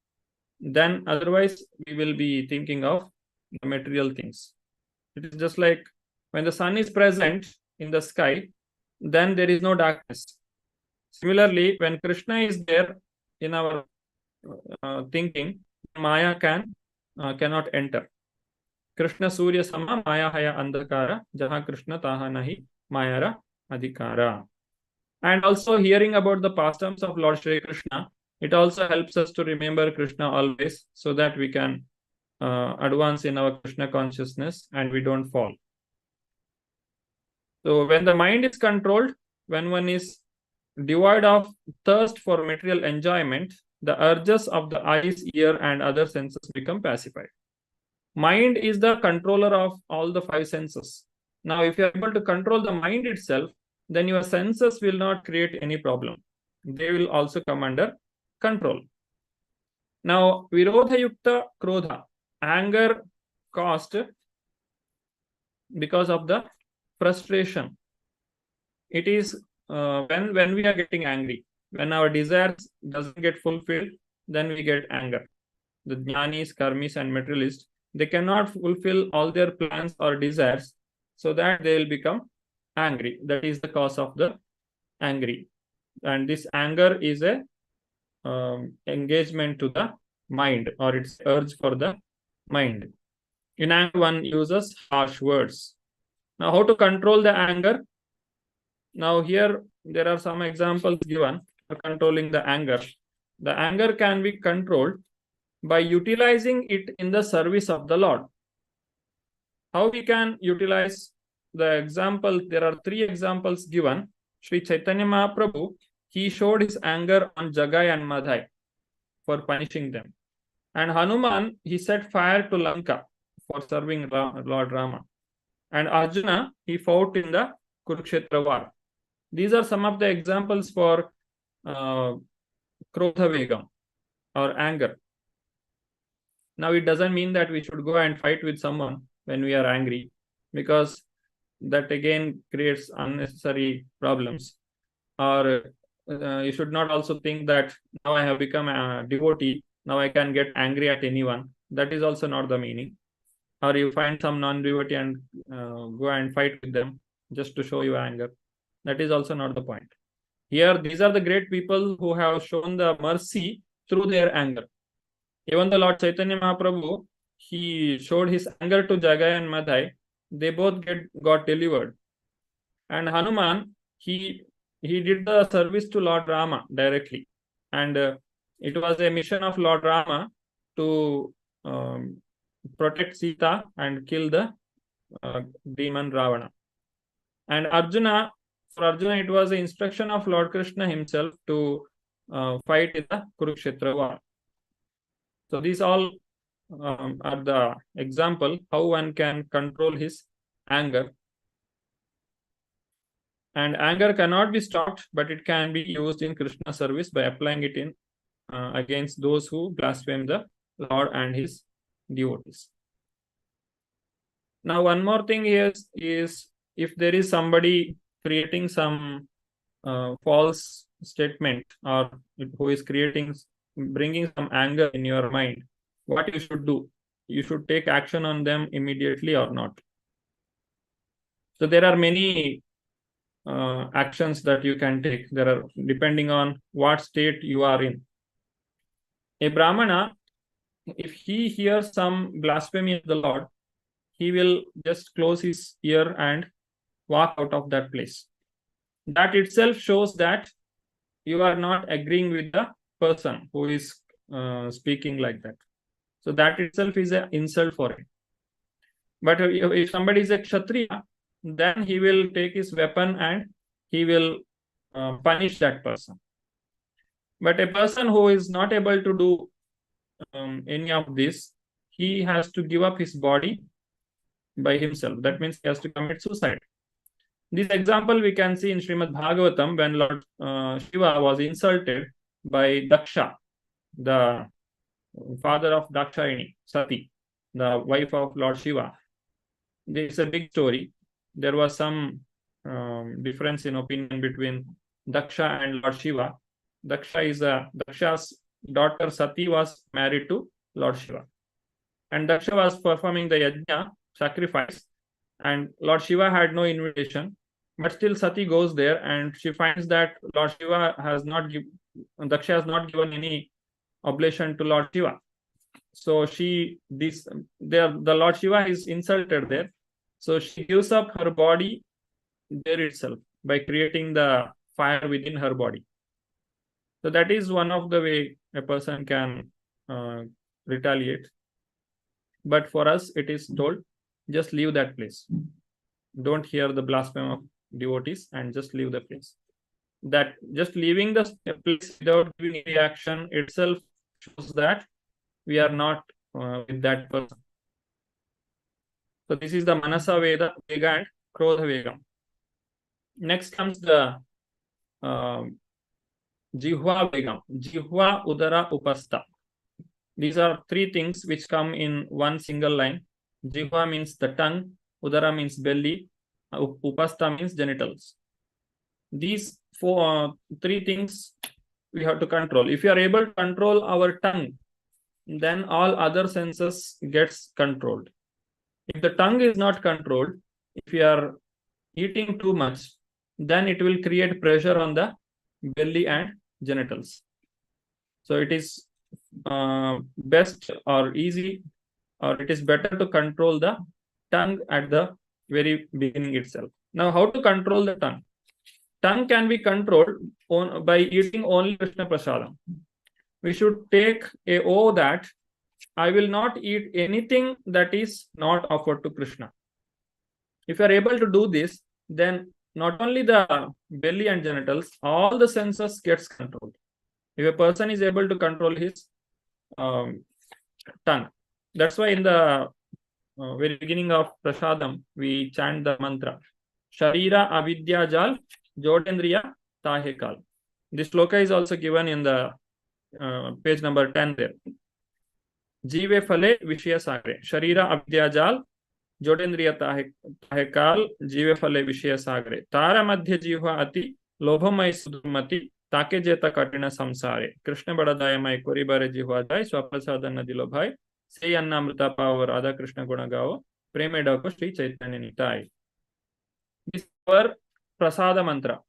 Then otherwise we will be thinking of the material things. It is just like when the sun is present in the sky, then there is no darkness. Similarly, when Krishna is there in our thinking, Maya cannot enter. Krishna Surya Sama Maya Haya Andhakara Jaha Krishna Taha Nahi Mayara Adhikara. And also hearing about the pastimes of Lord Shri Krishna, it also helps us to remember Krishna always so that we can advance in our Krishna consciousness and we don't fall. So when the mind is controlled, when one is devoid of thirst for material enjoyment, the urges of the eyes, ear, and other senses become pacified. Mind is the controller of all the five senses. Now, if you are able to control the mind itself, then your senses will not create any problem. They will also come under control. Now, Virodha Yukta Krodha, anger caused because of the frustration. It is when we are getting angry, when our desires doesn't get fulfilled, then we get anger. The Jnanis, Karmis, and Materialists, they cannot fulfill all their plans or desires, so that they will become angry. That is the cause of the angry. And this anger is a engagement to the mind, or it's urge for the mind. In anger, one uses harsh words. Now, how to control the anger? Now here there are some examples given for controlling the anger. The anger can be controlled by utilizing it in the service of the Lord. How we can utilize the example? There are 3 examples given. Sri Chaitanya Mahaprabhu, he showed his anger on Jagai and Madhai for punishing them. And Hanuman, he set fire to Lanka for serving Lord Rama. And Arjuna, he fought in the Kurukshetra war. These are some of the examples for Krodha Vegam or anger. Now, it doesn't mean that we should go and fight with someone when we are angry, because that again creates unnecessary problems. Or you should not also think that now I have become a devotee, now I can get angry at anyone. That is also not the meaning. Or you find some non-devotee and go and fight with them just to show your anger. That is also not the point. Here, these are the great people who have shown the mercy through their anger. Even the Lord Chaitanya Mahaprabhu, he showed his anger to Jagai and Madhai. They both got delivered. And Hanuman, he did the service to Lord Rama directly. And it was a mission of Lord Rama to protect Sita and kill the demon Ravana. And Arjuna, for Arjuna, it was the instruction of Lord Krishna himself to fight in the Kurukshetra war. So these all are the example how one can control his anger. And anger cannot be stopped, but it can be used in Krishna service by applying it in against those who blaspheme the Lord and his devotees. Now, one more thing is if there is somebody creating some false statement, or who is bringing some anger in your mind, what you should do? You should take action on them immediately or not. So there are many actions that you can take. There are, depending on what state you are in. A Brahmana, if he hears some blasphemy of the Lord, he will just close his ear and walk out of that place. That itself shows that you are not agreeing with the person who is speaking like that. So that itself is an insult for him. But if somebody is a Kshatriya, then he will take his weapon and he will punish that person. But a person who is not able to do any of this, he has to give up his body by himself. That means he has to commit suicide. This example we can see in Srimad Bhagavatam, when Lord Shiva was insulted by Daksha, the father of Dakshayani, Sati, the wife of Lord Shiva. This is a big story. There was some difference in opinion between Daksha and Lord Shiva. Daksha's daughter Sati was married to Lord Shiva. And Daksha was performing the yajna, sacrifice, and Lord Shiva had no invitation. But still Sati goes there and she finds that Lord Shiva Daksha has not given any oblation to Lord Shiva. So the Lord Shiva is insulted there. So she gives up her body there itself by creating the fire within her body. So that is one of the way a person can retaliate. But for us, it is told, just leave that place. Don't hear the blasphemy of devotees and just leave the place. That just leaving the place without giving any action itself shows that we are not with that person. So this is the Manasa Vega and Krodha Vegam. Next comes the Jihva Vegam, Jihva, Udara, Upasta. These are 3 things which come in one single line. Jihva means the tongue, Udara means belly, Upasta means genitals. These 3 things we have to control. If you are able to control our tongue, then all other senses gets controlled. If the tongue is not controlled, if you are eating too much, then it will create pressure on the belly and genitals. So it is best or easy, or it is better to control the tongue at the very beginning itself. Now, how to control the tongue? tongue can be controlled by eating only Krishna Prasadam. We should take a oath that I will not eat anything that is not offered to Krishna. If you are able to do this, then not only the belly and genitals, all the senses gets controlled. If a person is able to control his tongue, that's why in the very beginning of Prasadam, we chant the mantra, Sharira Avidya Jal Jodendriya Tahekal. This sloka is also given in the page number 10 there. Jive Phale Vishya Sagre. Sharira Avidya Jal Jodendriya Tahekal Jive Phale Vishya Sagre. Tara Madhya Jiva Ati Lobhamai Sudurmati Take Jeta Katina Samsare. Krishna Badadayamai Koribare Jiva Jai Swaprasadana Dilobhai. Say Annamrita Power Radha Krishna Gunagao. Premedako Sri Chaitanya Nitai. This is our Prasada Mantra.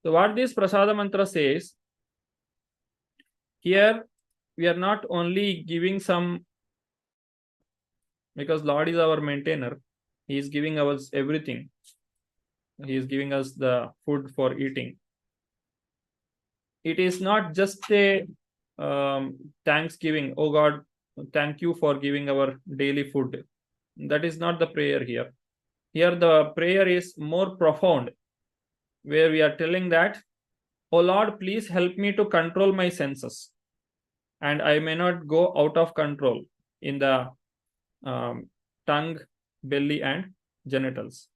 So what this Prasada Mantra says, here we are not only giving some, because Lord is our maintainer, He is giving us everything. He is giving us the food for eating. It is not just a thanksgiving, oh God, thank you for giving our daily food. That is not the prayer here. Here the prayer is more profound, where we are telling that, oh Lord, please help me to control my senses, and I may not go out of control in the tongue, belly, and genitals.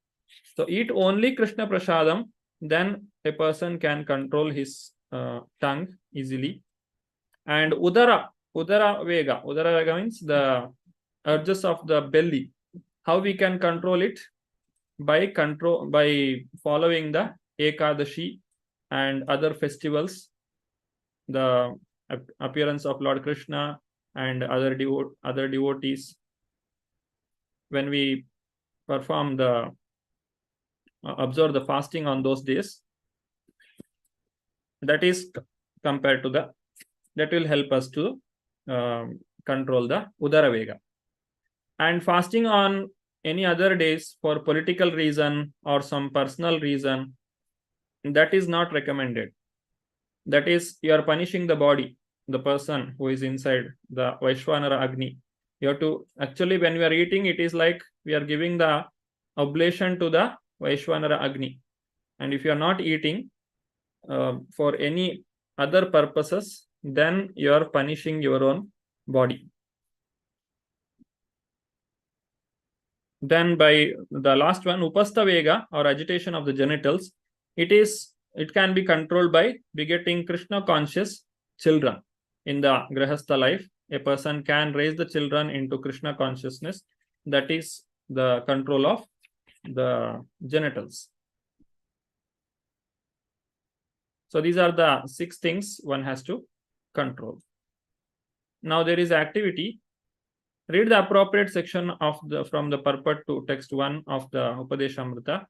So eat only Krishna Prasadam, then a person can control his tongue easily. And Udara Vega. Udara Vega means the urges of the belly. How we can control it? By following the Ekadashi and other festivals, the appearance of Lord Krishna and other devotees. When we perform observe the fasting on those days, that is compared to that will help us to control the Udara Vega. And fasting on any other days for political reason or some personal reason, that is not recommended. That is, you are punishing the body, the person who is inside the Vaishwanara Agni. You have to, actually when we are eating, it is like we are giving the oblation to the Vaishwanara Agni. And if you are not eating for any other purposes, then you are punishing your own body. Then by the last one, Upastha Vega, or agitation of the genitals, it can be controlled by begetting Krishna conscious children. In the Grihastha life, a person can raise the children into Krishna consciousness. That is the control of the genitals. So these are the 6 things one has to control. Now there is activity. Read the appropriate section of from the purport to text 1 of the Upadeshamrita.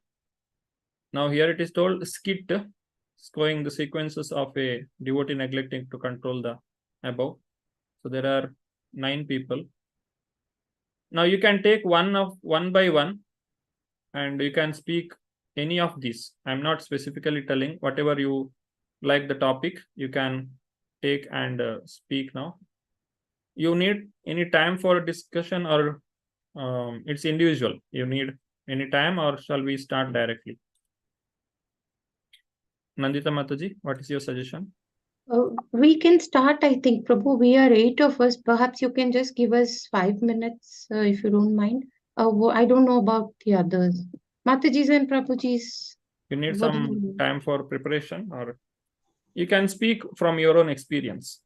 Now here it is told skit, showing the sequences of a devotee neglecting to control the above. So there are 9 people. Now you can take one by one, and you can speak any of these. I'm not specifically telling, whatever you like the topic, you can take and speak now. You need any time for discussion, or it's individual? You need any time, or shall we start directly? Nandita Mataji, what is your suggestion? We can start, I think, Prabhu. We are 8 of us. Perhaps you can just give us 5 minutes, if you don't mind. I don't know about the others. Matajis and Prabhujis. You need some time for preparation, or you can speak from your own experience.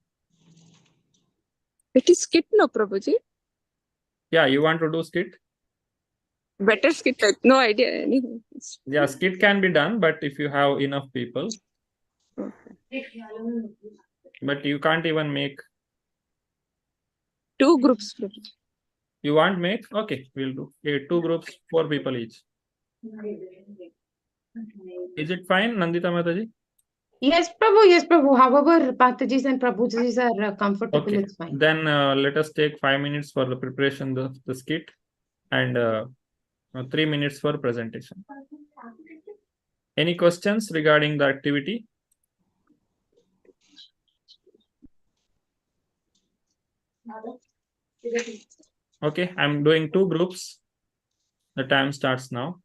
It is skit, no, Prabhuji? Yeah, you want to do skit? Better skit, no idea. Anyway. Yeah, skit can be done, but if you have enough people. Okay. But you can't even make 2 groups, Prabhuji. You want make? Okay, we'll do 2 groups, 4 people each. Is it fine, Nandita Mataji? Yes, Prabhu. Yes, Prabhu. However, Matajis and Prabhujis are comfortable, Okay. it's fine. Then let us take 5 minutes for the preparation of the skit, and 3 minutes for presentation. Any questions regarding the activity? Okay, I'm doing 2 groups. The time starts now.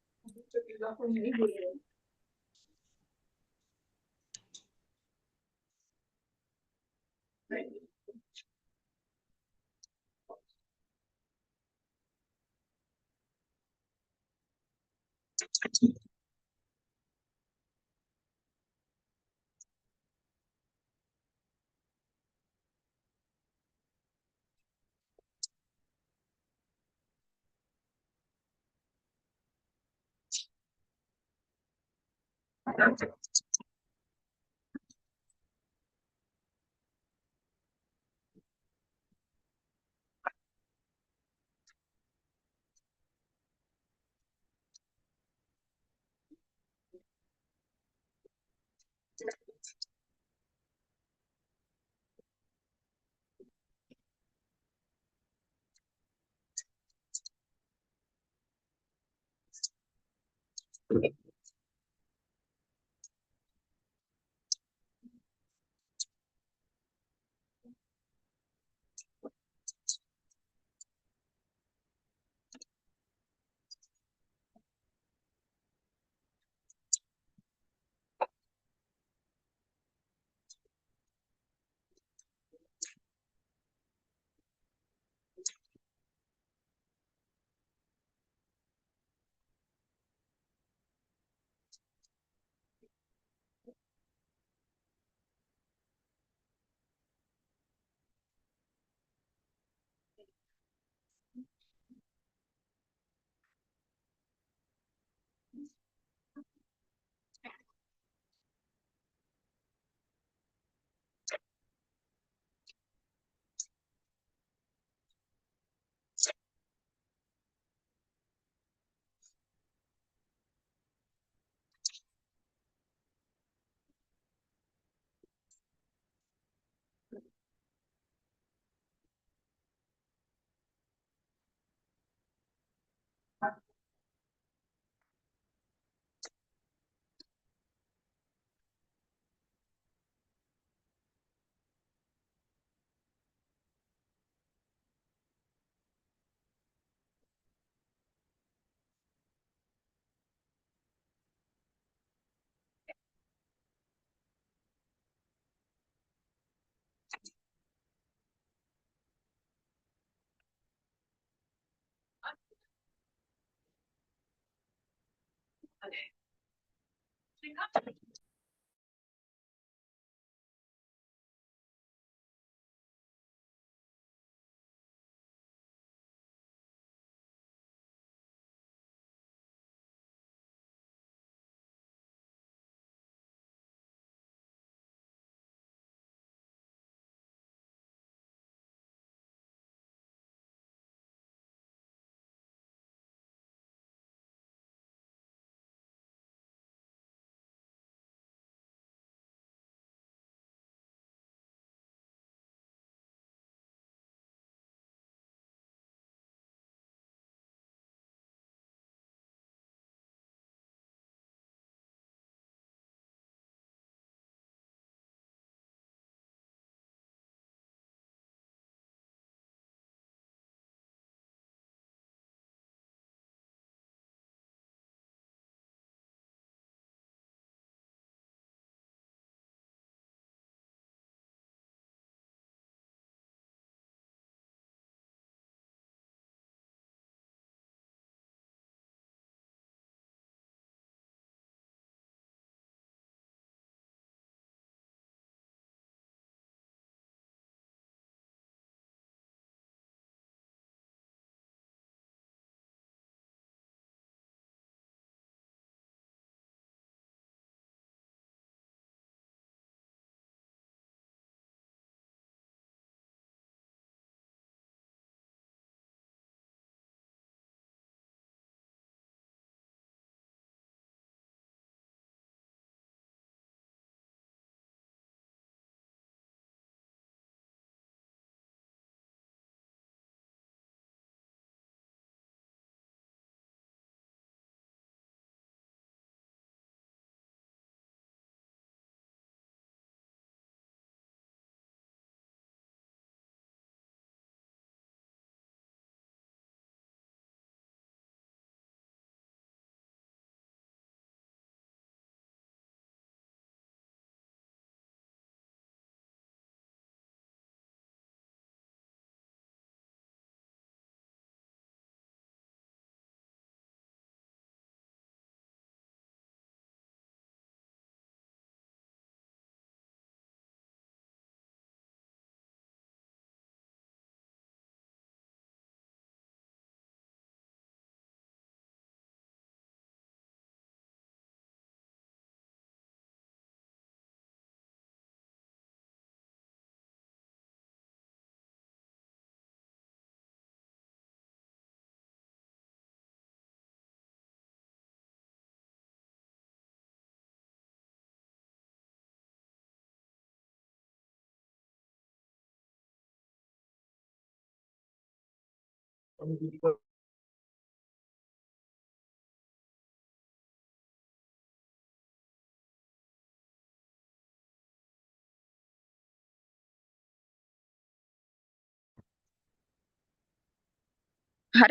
Hare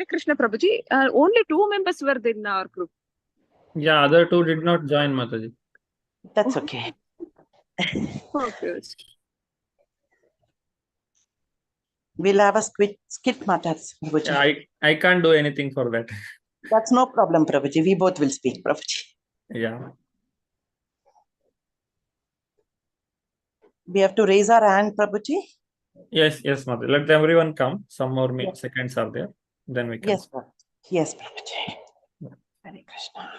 Krishna Prabhuji, only 2 members were in our group. Yeah, other 2 did not join, Mataji. That's okay. Okay. We'll have a skit, Mataji. Prabhuji. Yeah, I can't do anything for that. That's no problem, Prabhuji. We both will speak, Prabhuji. Yeah. We have to raise our hand, Prabhuji. Yes, Mataji. Let everyone come. Some more seconds are there. Then we can. Yes, Prabhuji. Yes, Prabhuji. Hare Krishna.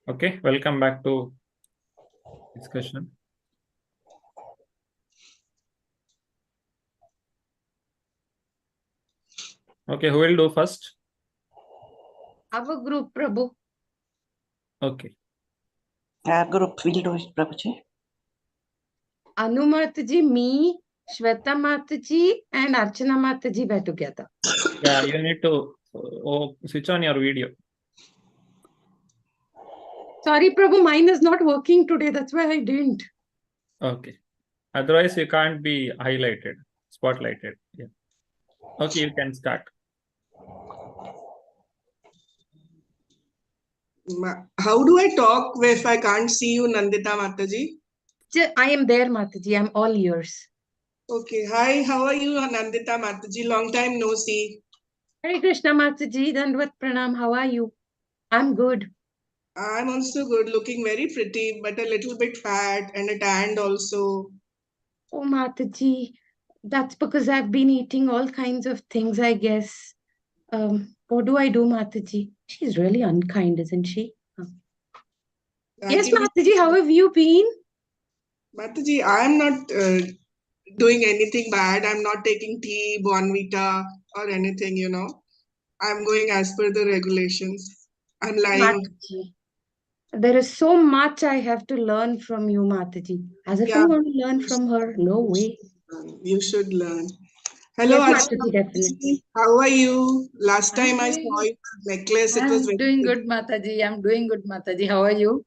Okay, welcome back to discussion. Okay, who will do first? Our group, Prabhu. Okay. Our group will do it, Prabhuji. Anu Mataji, me, Shweta Mataji, and Archana Mataji were together. Yeah, you need to switch on your video. Sorry, Prabhu, mine is not working today. That's why I didn't. Okay. Otherwise, you can't be highlighted, spotlighted. Yeah. Okay, you can start. How do I talk if I can't see you, Nandita Mataji? I am there, Mataji. I'm all ears. Okay. Hi, how are you, Nandita Mataji? Long time no see. Hare Krishna Mataji, Dandvat Pranam. How are you? I'm good. I'm also good, looking very pretty, but a little bit fat and a tanned also. Oh, Mataji, that's because I've been eating all kinds of things, I guess. What do I do, Mataji? She's really unkind, isn't she? Yes, Mataji, how have you been? Mataji, I'm not doing anything bad. I'm not taking tea, Bonvita or anything, you know. I'm going as per the regulations. I'm lying. Mataji, there is so much I have to learn from you, Mataji. As if I'm going to learn from her. No way. You should learn. Hello, Yes, Archana. Mataji, definitely. How are you? Last time I doing saw your necklace, it was very doing good, Mataji. I'm doing good, Mataji. How are you?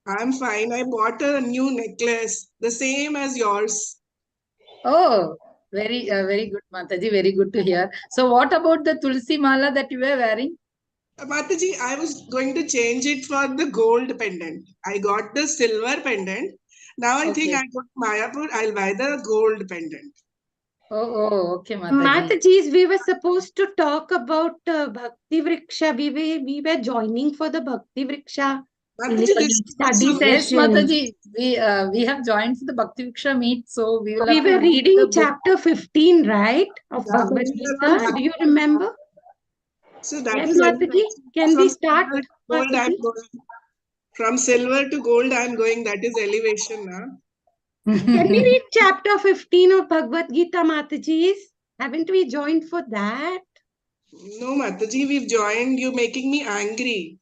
I'm fine. I bought a new necklace, the same as yours. Oh, very good, Mataji. Very good to hear. So what about the Tulsi Mala that you were wearing? Mataji, I was going to change it for the gold pendant. I got the silver pendant. Now I think I go to Mayapur, I'll buy the gold pendant. Oh, okay, Mataji. Mataji, we were supposed to talk about Bhakti Vriksha. We were joining for the Bhakti Vriksha study session. Yes, Mataji. We have joined for the Bhakti Vriksha meet, so we will. We were reading chapter 15, right, of Bhagavad Gita. Do you remember? So that Yes, is Mataji. Can we start? Gold, I'm going. From silver to gold, I'm going. That is elevation, huh? Can we read chapter 15 of Bhagavad Gita, Mataji? Haven't we joined for that? No, Mataji, we've joined. You're making me angry.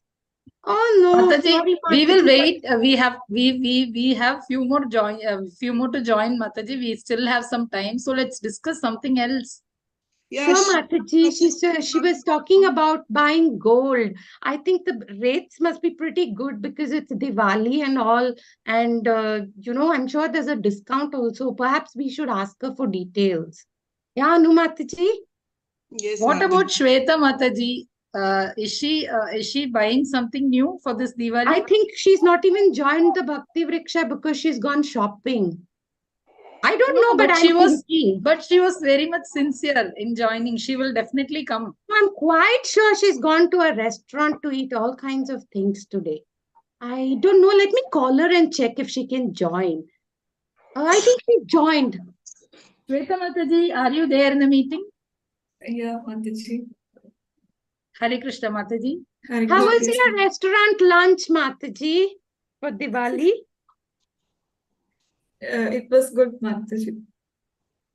Oh no, Mataji, sorry, we will Mataji. wait. We have few more to join, Mataji. We still have some time, so let's discuss something else. Yeah, sure, Mataji. She was talking about buying gold. I think the rates must be pretty good because it's Diwali and all. And, I'm sure there's a discount also. Perhaps we should ask her for details. Yeah, Anu Mataji? Yes, What Mataji. about Shweta Mataji? Is she buying something new for this Diwali? I think she's not even joined the Bhakti Vriksha because she's gone shopping. I don't know, but she was very much sincere in joining. She will definitely come. I'm quite sure she's gone to a restaurant to eat all kinds of things today. I don't know. Let me call her and check if she can join. I think she joined. Shweta Mataji, are you there in the meeting? Yeah, Mataji. Hare Krishna Mataji. How was your restaurant lunch, Mataji, for Diwali? It was good, Mataji.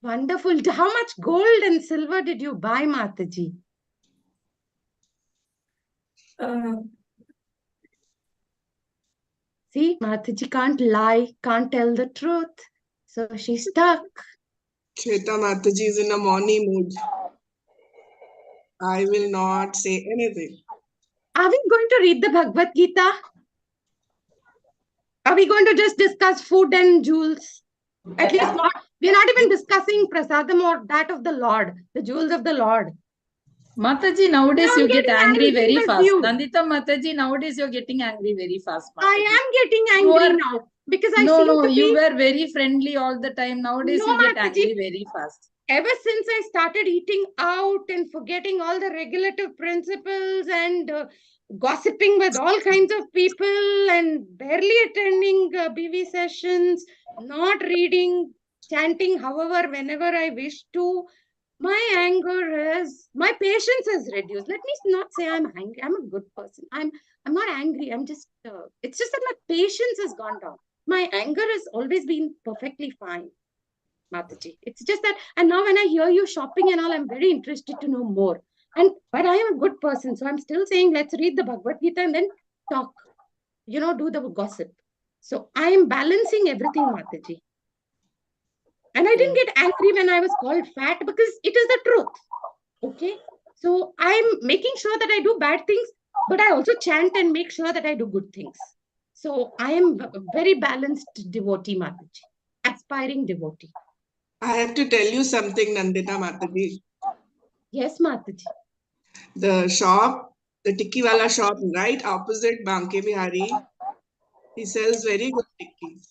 Wonderful. How much gold and silver did you buy, Mataji? See, Mataji can't lie, can't tell the truth. So she's stuck. Shweta Mataji is in a morning mood. I will not say anything. Are we going to read the Bhagavad Gita? Are we going to just discuss food and jewels? At least not. We're not even discussing prasadam or that of the Lord, the jewels of the Lord. Mataji, nowadays I'm you get getting angry angry very with fast. you. Nandita Mataji, nowadays you're getting angry very fast. Mataji. I am getting You angry are- now because I No, seem no, to you be... were very friendly all the time. Nowadays No, you get Mataji. angry very fast. Ever since I started eating out and forgetting all the regulative principles and gossiping with all kinds of people and barely attending BV sessions, not reading, chanting however, whenever I wish to, my patience has reduced. Let me not say I'm angry. I'm a good person. I'm not angry. I'm just, it's just that my patience has gone down. My anger has always been perfectly fine, Mataji. It's just that, and now when I hear you shopping and all, I'm very interested to know more. But I am a good person, so I'm still saying let's read the Bhagavad Gita and then talk, do the gossip. So I am balancing everything, Mataji. And I didn't get angry when I was called fat because it is the truth. Okay. So I'm making sure that I do bad things, but I also chant and make sure that I do good things. So I am a very balanced devotee, Mataji, aspiring devotee. I have to tell you something, Nandita Mataji. Yes, Mataji. The shop, the tikki-wala shop, right opposite Banke Bihari, he sells very good tikkis.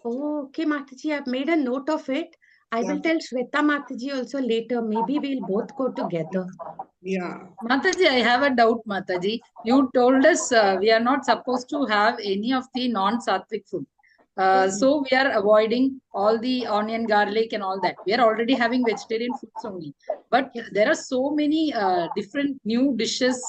Oh, okay, Mataji. I've made a note of it. I will tell Shweta Mataji also later. Maybe we'll both go together. Yeah. Mataji, I have a doubt, Mataji. You told us we are not supposed to have any of the non-sattvic food. So we are avoiding all the onion, garlic and all that. We are already having vegetarian foods only. But there are so many different new dishes,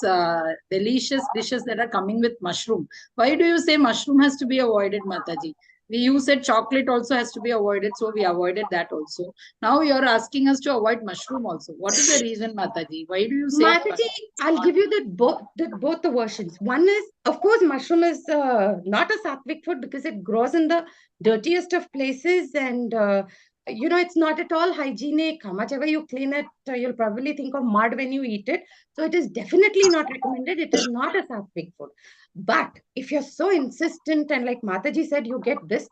delicious dishes that are coming with mushroom. Why do you say mushroom has to be avoided, Mataji? You said chocolate also has to be avoided, so we avoided that also. Now you are asking us to avoid mushroom also. What is the reason, Mataji? Why do you say? Mataji, I'll give you both the versions. One is, of course, mushroom is not a sattvic food because it grows in the dirtiest of places and it's not at all hygienic. How much ever you clean it, you'll probably think of mud when you eat it. So it is definitely not recommended. It is not a sattvic food. But if you're so insistent and like Mataji said, you get this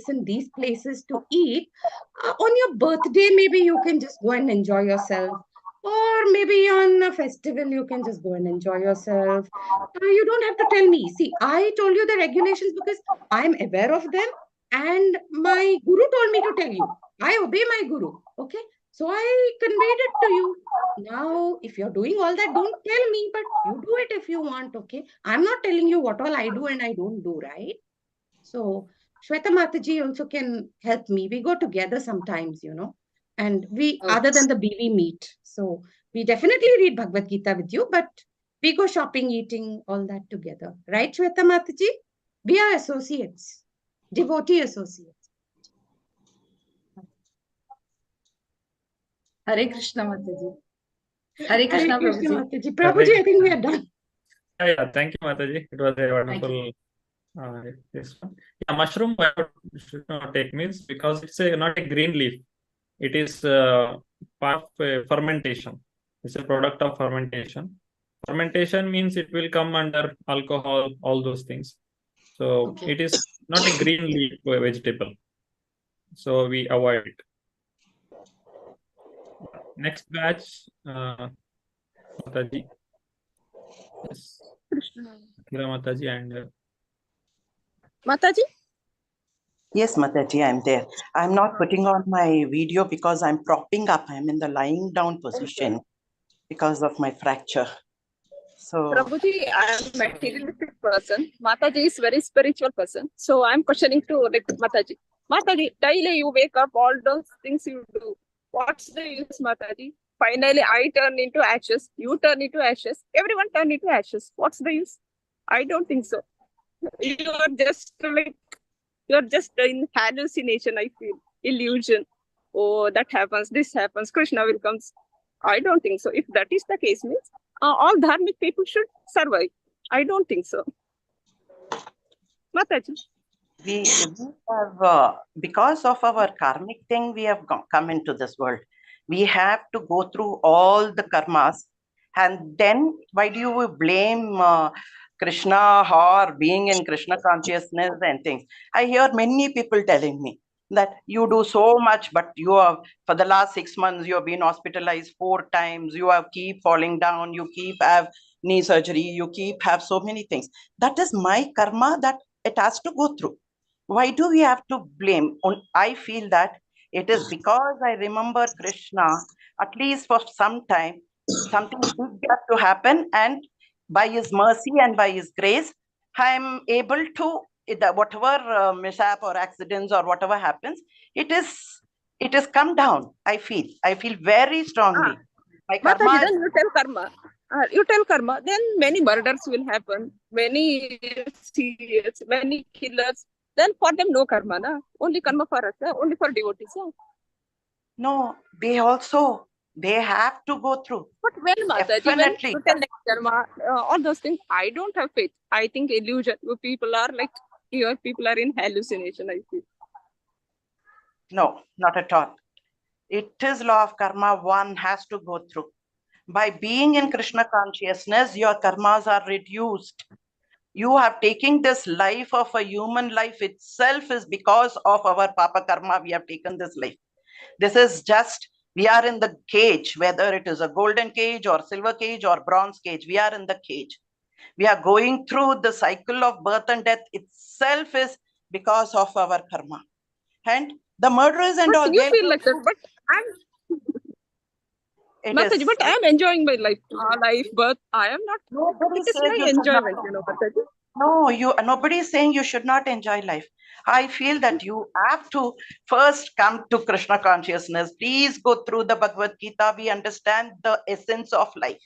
in these places to eat, on your birthday, maybe you can just go and enjoy yourself. Or maybe on a festival, you can just go and enjoy yourself. You don't have to tell me. See, I told you the regulations because I'm aware of them. And my guru told me to tell you. I obey my guru. Okay. So I conveyed it to you. Now, if you're doing all that, don't tell me, but you do it if you want. Okay. I'm not telling you what all I do and I don't do, right? So Shweta Mataji also can help me. We go together sometimes, and we, other than the BV meet. So we definitely read Bhagavad Gita with you, but we go shopping, eating, all that together. Right, Shweta Mataji? We are associates, devotee associates. Hare Krishna, Mataji. Hare Krishna, Mataji. Prabhuji, I think we are done. Yeah, thank you, Mataji. It was a wonderful this one. Yeah, mushroom should not take means because it's not a green leaf. It is part of fermentation. It's a product of fermentation. Fermentation means it will come under alcohol, all those things. So it is not a green leaf vegetable. So we avoid it. Next batch, Mataji. Yes. Kira Mataji and Mataji? Yes, Mataji, I'm there. I'm not putting on my video because I'm propping up. I'm in the lying down position because of my fracture. So, Prabhuji, I am a materialistic person. Mataji is very spiritual person. So I'm questioning to Mataji. Mataji, daily you wake up, all those things you do. What's the use, Mataji? Finally, I turn into ashes. You turn into ashes. Everyone turn into ashes. What's the use? I don't think so. You are just in hallucination, I feel. Illusion. oh, that happens, this happens, Krishna will come. I don't think so. If that is the case, means all dharmic people should survive. I don't think so. Mataji. We have, because of our karmic thing, we have come into this world. We have to go through all the karmas. And then why do you blame Krishna or being in Krishna consciousness and things? I hear many people telling me that you do so much, but you have, for the last 6 months, you have been hospitalized 4 times. You have keep falling down. You keep have knee surgery. You keep have so many things. That is my karma that it has to go through. Why do we have to blame? I feel that it is because I remember Krishna, at least for some time, something big has to happen, and by his mercy and by his grace, I am able to, whatever mishap or accidents or whatever happens, it is come down. I feel very strongly. My karma Mataji, then you tell karma. You tell karma, then many murders will happen, many serious, many killers. Then for them, no karma, na? Only karma for us, only for devotees. No, they have to go through. But when Mataji, when Definitely. you tell next karma, all those things, I don't have faith. I think illusion. People are like, people are in hallucination, I feel. No, not at all. It is law of karma, one has to go through. By being in Krishna consciousness, your karmas are reduced. You have taken this life of a human life itself is because of our papa karma, we have taken this life. This is just, we are in the cage, whether it is a golden cage or silver cage or bronze cage, we are in the cage. We are going through the cycle of birth and death itself is because of our karma. And the murderers and but all. You feel like that, but Mataji, but I am enjoying my life. Life, birth. I am not. Nobody it is says my enjoyment, Mataji. No, nobody is saying you should not enjoy life. I feel that you have to first come to Krishna consciousness. Please go through the Bhagavad Gita. We understand the essence of life.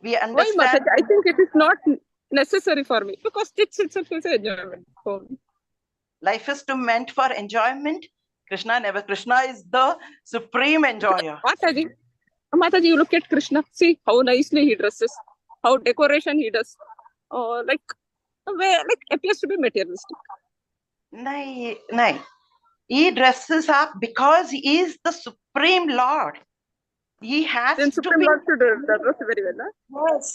We understand. Why, Mataji? I think it is not necessary for me because it itself is enjoyment for me. Life is meant for enjoyment. Krishna is the supreme enjoyer. Mataji, you look at Krishna. See how nicely he dresses, how decoration he does. Like appears to be materialistic. No. He dresses up because he is the supreme Lord. He has then to be. Lord should dress very well. Huh? Yes,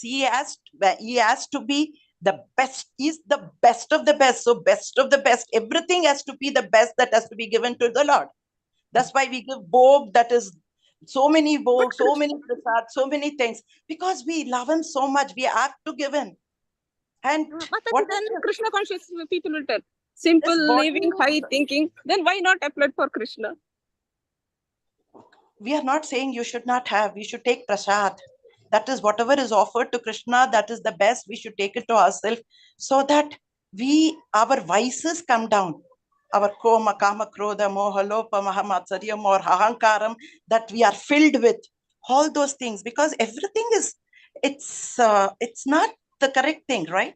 he has to be the best. He's the best of the best. So best of the best. Everything has to be the best that has to be given to the Lord. That's why we give bhog, that is so many bhog, so many prasad, so many things. Because we love him so much, we have to give him. And what then Krishna conscious people will tell. Simple living, high thinking. Then why not apply for Krishna? We are not saying you should not have. We should take prasad. That is whatever is offered to Krishna, that is the best. We should take it to ourselves so that our vices come down. Our koma, kama, krodha, moha, lopa, mahamatsariyam or ahankaram that we are filled with. All those things, because everything is, it's not the correct thing, right?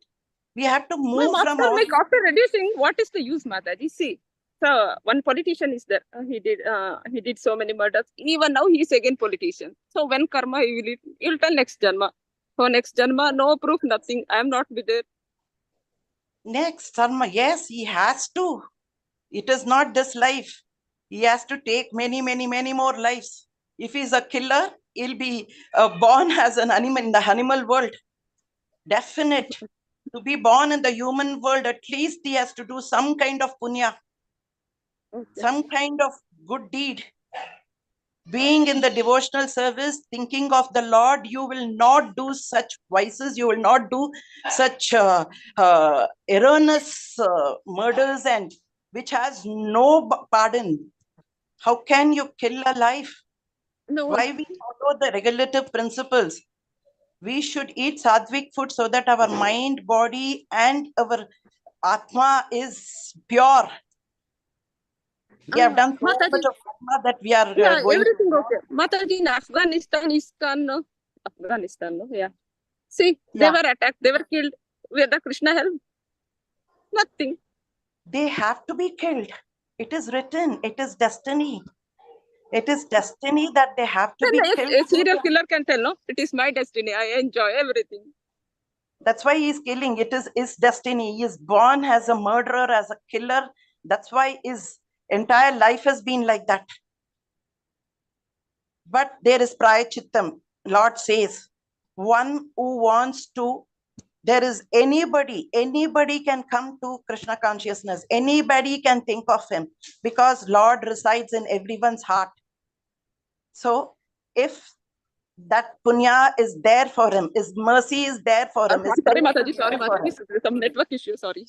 We have to move from all. After reducing, what is the use, Mataji? See, so one politician is there. He did so many murders. Even now he is again politician. So when karma he will tell next janma. So next janma, no proof, nothing. I am not be there. Next janma, yes, he has to. It is not this life. He has to take many, many, many more lives. If he's a killer, he'll be born as an animal in the animal world. Definite. To be born in the human world, at least he has to do some kind of punya, some kind of good deed. Being in the devotional service, thinking of the Lord, you will not do such vices, you will not do such erroneous murders and which has no pardon. How can you kill a life? No. Why we follow the regulative principles? We should eat sadhvik food so that our mind, body, and our atma is pure. We have done so much of karma that we are going. Everything okay. Mataji in Afghanistan, ISKCON, Afghanistan, no? Yeah. See, they were attacked, they were killed. Where the Krishna help? Nothing. They have to be killed. It is written. It is destiny. It is destiny that they have to Then be a killed. serial killer can tell, no, it is my destiny. I enjoy everything. That's why he's killing. It is his destiny. He is born as a murderer, as a killer. That's why his entire life has been like that. But there is prayachittam. Lord says, one who wants to, there is anybody can come to Krishna consciousness. Anybody can think of him because Lord resides in everyone's heart. So if that punya is there for him, his mercy is there for him. Sorry, Mataji, sorry, Mataji. Some network issue, sorry.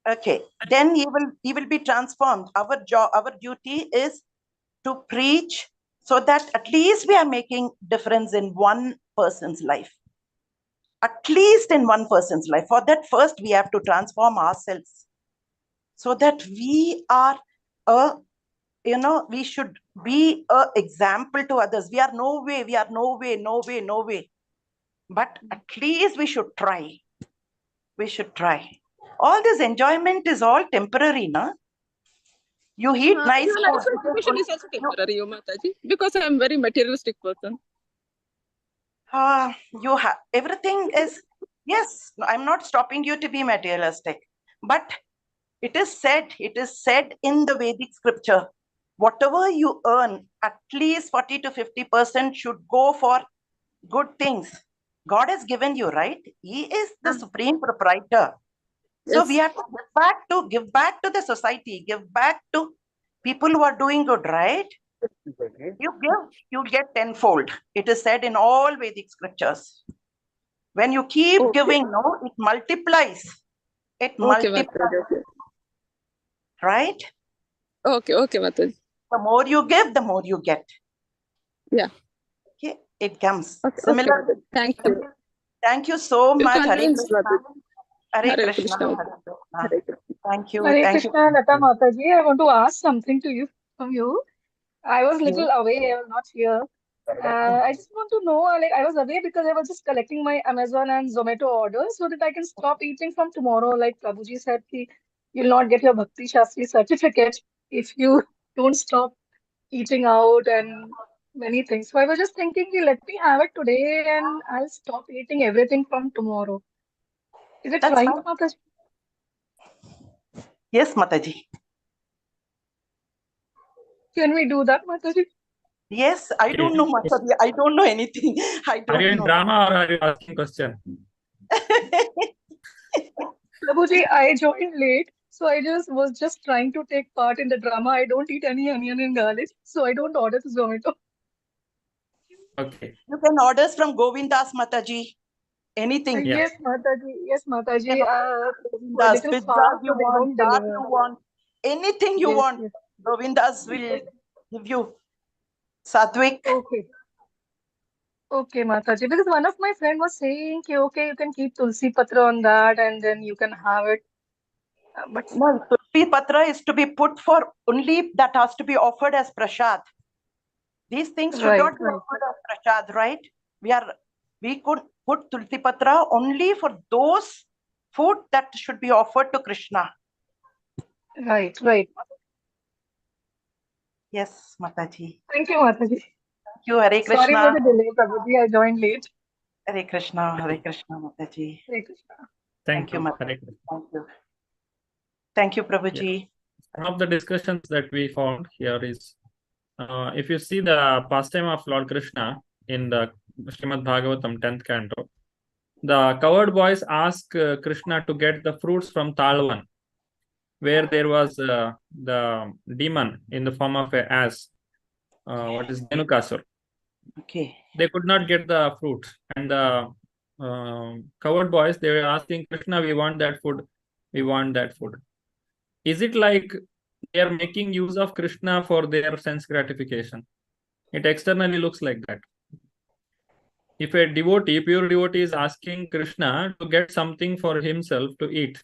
Okay, then he will be transformed. Our job, our duty is to preach so that at least we are making difference in one person's life. At least in one person's life. For that, first we have to transform ourselves so that we are we should be an example to others. We are no way. But at least we should try. We should try. All this enjoyment is all temporary, na? You eat nice food. Education is also temporary, Mataji, because I am very materialistic person. You have everything is, yes, I'm not stopping you to be materialistic, but it is said in the Vedic scripture, whatever you earn, at least 40 to 50% should go for good things. God has given you, right? He is the supreme proprietor. So we have to give back to the society, give back to people who are doing good, right? You give, you get tenfold. It is said in all Vedic scriptures. When you keep giving, no, it multiplies. It multiplies. Mataji. Right? Okay, Mataji. The more you give, the more you get. Yeah. Okay, it comes. Okay, Similar. okay, thank you. Thank you so much. Hare Krishna. Hare Hare Krishna. Krishna. Hare Krishna. Thank you. Hare Thank you. Krishna, Lata Mataji. I want to ask something to you from you. I was little away. I was not here. I just want to know, like, I was away because I was just collecting my Amazon and Zomato orders so that I can stop eating from tomorrow. Like Prabhuji said, you'll not get your Bhakti Shastri certificate if you don't stop eating out and many things. So I was just thinking, let me have it today and I'll stop eating everything from tomorrow. Is it That's right, fine. Mataji? Yes, Mataji. Can we do that, Mataji? Yes, I don't know, Mataji. I don't know anything. I don't Are you in know. drama or are you asking question? Prabhuji, I joined late, so I was just trying to take part in the drama. I don't eat any onion and garlic, so I don't order to Zomato. Okay. You can order from Govindas, Mataji. Anything. Yes, Mataji. Yes, Mataji. Govindas, Little pizza far, you so they want, don't chaat deliver. you want, anything you Yes, want. yes. Govindas will give you. Satvik. Okay, Mataji. Because one of my friend was saying, okay, you can keep Tulsi Patra on that and then you can have it. But no, Tulsi Patra is to be put for only, that has to be offered as prasad. These things should not be offered as prasad, right? We could put Tulsi Patra only for those food that should be offered to Krishna. Right. Yes, Mataji. Thank you, Mataji. Thank you, Hare Krishna. Sorry for the delay, Prabhuji. I joined late. Hare Krishna, Mataji. Hare Krishna. Thank you, Mataji. Hare Krishna. Thank you. Thank you, Prabhuji. Yeah. One of the discussions that we found here is, if you see the pastime of Lord Krishna in the Srimad Bhagavatam 10th canto, the cowherd boys ask Krishna to get the fruits from Talvan, where there was the demon in the form of an ass, what is Dhenukasur. Okay. They could not get the fruit, and the cowherd boys, they were asking Krishna, we want that food. Is it like they are making use of Krishna for their sense gratification? It externally looks like that. If a devotee, pure devotee, is asking Krishna to get something for himself to eat,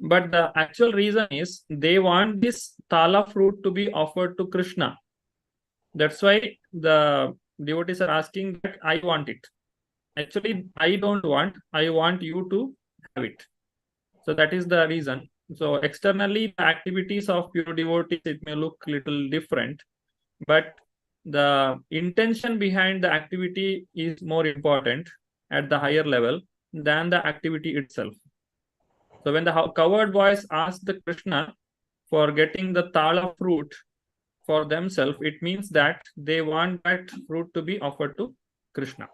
but the actual reason is they want this tala fruit to be offered to Krishna. That's why the devotees are asking that I want it. Actually, I don't want, I want you to have it. So that is the reason. So externally, the activities of pure devotees, it may look little different, but the intention behind the activity is more important at the higher level than the activity itself. So when the cowherd boys asked the Krishna for getting the tala fruit for themselves, it means that they want that fruit to be offered to Krishna.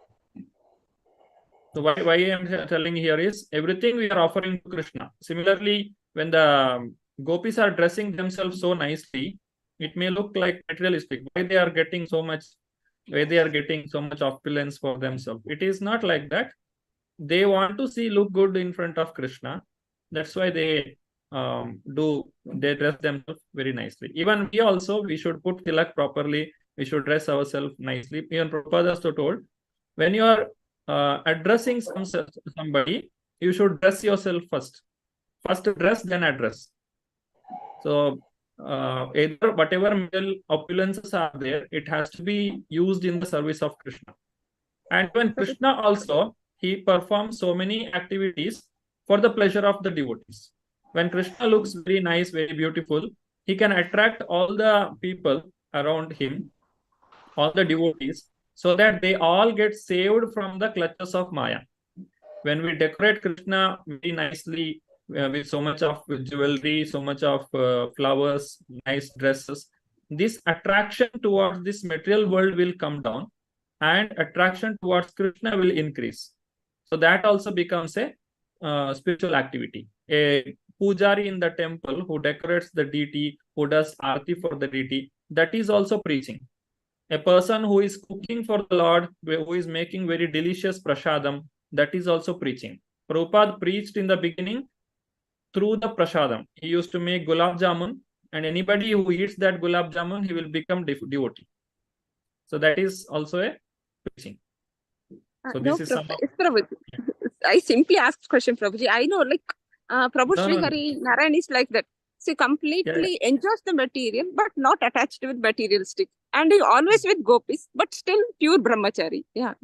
So why I am telling here is everything we are offering to Krishna. Similarly, when the gopis are dressing themselves so nicely, it may look like materialistic. Why they are getting so much? Why they are getting so much opulence for themselves? It is not like that. They want to look good in front of Krishna. That's why they dress themselves very nicely. Even we should put tilak properly. We should dress ourselves nicely. Even Prabhupada also told, when you are addressing somebody, you should dress yourself first. First dress, then address. So either whatever middle opulences are there, it has to be used in the service of Krishna. And when Krishna also, he performs so many activities for the pleasure of the devotees. When Krishna looks very nice, very beautiful, he can attract all the people around him, all the devotees, so that they all get saved from the clutches of Maya. When we decorate Krishna very nicely with so much of jewelry, so much of flowers, nice dresses, this attraction towards this material world will come down and attraction towards Krishna will increase. So that also becomes a spiritual activity. A pujari in the temple who decorates the deity, who does arati for the deity, that is also preaching. A person who is cooking for the Lord, who is making very delicious prasadam, that is also preaching. Prabhupada preached in the beginning through the prasadam. He used to make gulab jamun, and anybody who eats that gulab jamun, he will become devotee. So that is also a preaching. So this is some of... I simply asked question, Prabhuji. I know, like Prabhu Sri Hari Narayan is like that. So completely enjoys the material, but not attached with materialistic. And he always with gopis, but still pure brahmachari. Yeah,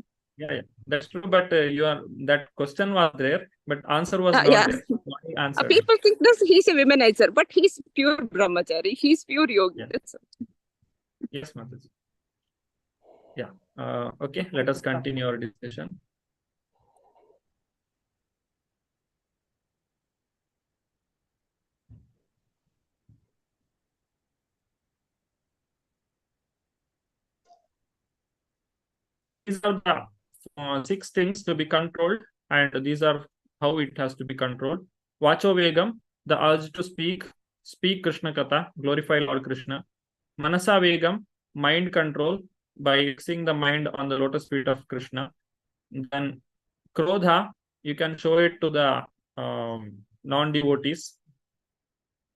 that's true. But that question was there, but answer was not there. People think this he's a womanizer, but he's pure brahmachari. He's pure yogi. Yes, Mataji. Yeah. Okay, let us continue our discussion. These are the 6 things to be controlled, and these are how it has to be controlled. Vacho Vegam, the urge to speak Krishna Katha, glorify Lord Krishna. Manasa Vegam, mind control, by fixing the mind on the lotus feet of Krishna. Then Krodha, you can show it to the non-devotees.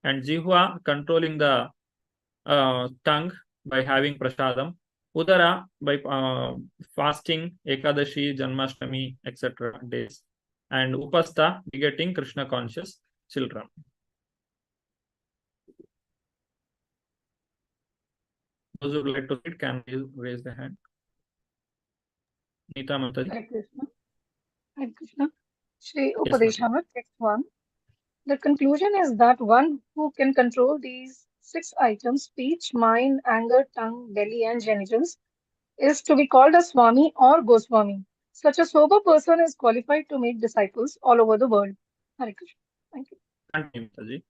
And Jihva, controlling the tongue by having prasadam. Udara, by fasting, Ekadashi, Janmashtami, etc. days. And Upastha, begetting Krishna conscious children. Those who would like to read can raise their hand. Neeta Mataji. Hare Krishna. Hare Krishna. Shri Upadeshamrit, text 1. The conclusion is that one who can control these 6 items, speech, mind, anger, tongue, belly, and genitals, is to be called a Swami or Goswami. Such a sober person is qualified to make disciples all over the world. Hare Krishna. Thank you. Thank you, Mataji.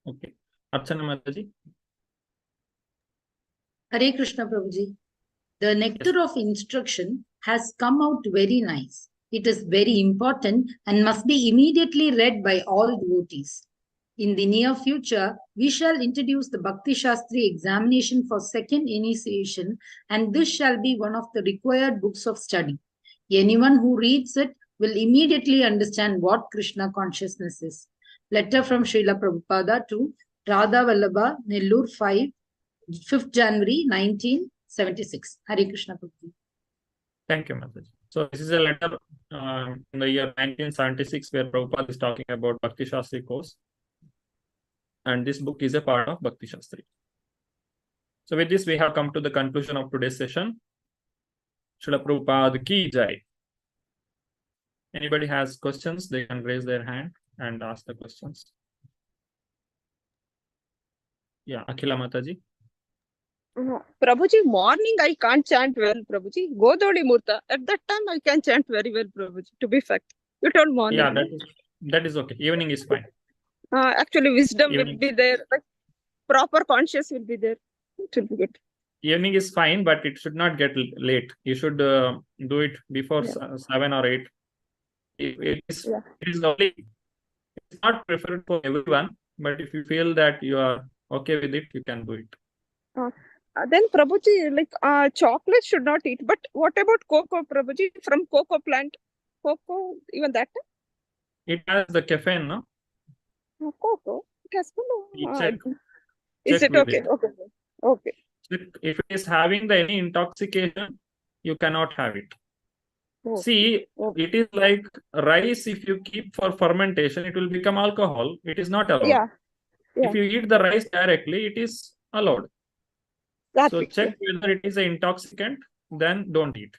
Okay. Archana Mataji. Hare Krishna Prabhuji. The nectar of instruction has come out very nice. It is very important and must be immediately read by all devotees. In the near future, we shall introduce the Bhakti Shastri examination for second initiation, and this shall be one of the required books of study. Anyone who reads it will immediately understand what Krishna consciousness is. Letter from Srila Prabhupada to Radha Vallabha, Nellore 5th January 1976. Hare Krishna Prabhuji. Thank you, Mataji. So this is a letter in the year 1976 where Prabhupada is talking about Bhakti Shastri course. And this book is a part of Bhakti Shastri. So with this, we have come to the conclusion of today's session. Srila Prabhupada ki jai. Anybody has questions, they can raise their hand and ask the questions. Yeah, Akhila Mataji. Prabhuji, morning I can't chant well, Prabhuji. Gododi Murta. At that time I can chant very well, Prabhuji. To be fact, you told morning. Yeah, that is okay. Evening is fine. Actually, wisdom will Evening. be there. Like, proper conscious will be there. It will be good. Evening is fine, but it should not get late. You should do it before 7 or 8. It is only, it's not preferred for everyone, but if you feel that you are okay with it, you can do it. Then Prabhuji, like chocolate should not eat. But what about cocoa, Prabhuji? From cocoa plant, cocoa, even that? It has the caffeine, no? Cocoa. It has Check Is it with okay? it. Okay. If it is having any intoxication, you cannot have it. Okay. See, it is like rice. If you keep for fermentation, it will become alcohol. It is not allowed. Yeah. If you eat the rice directly, it is allowed. So check whether it is an intoxicant, then don't eat.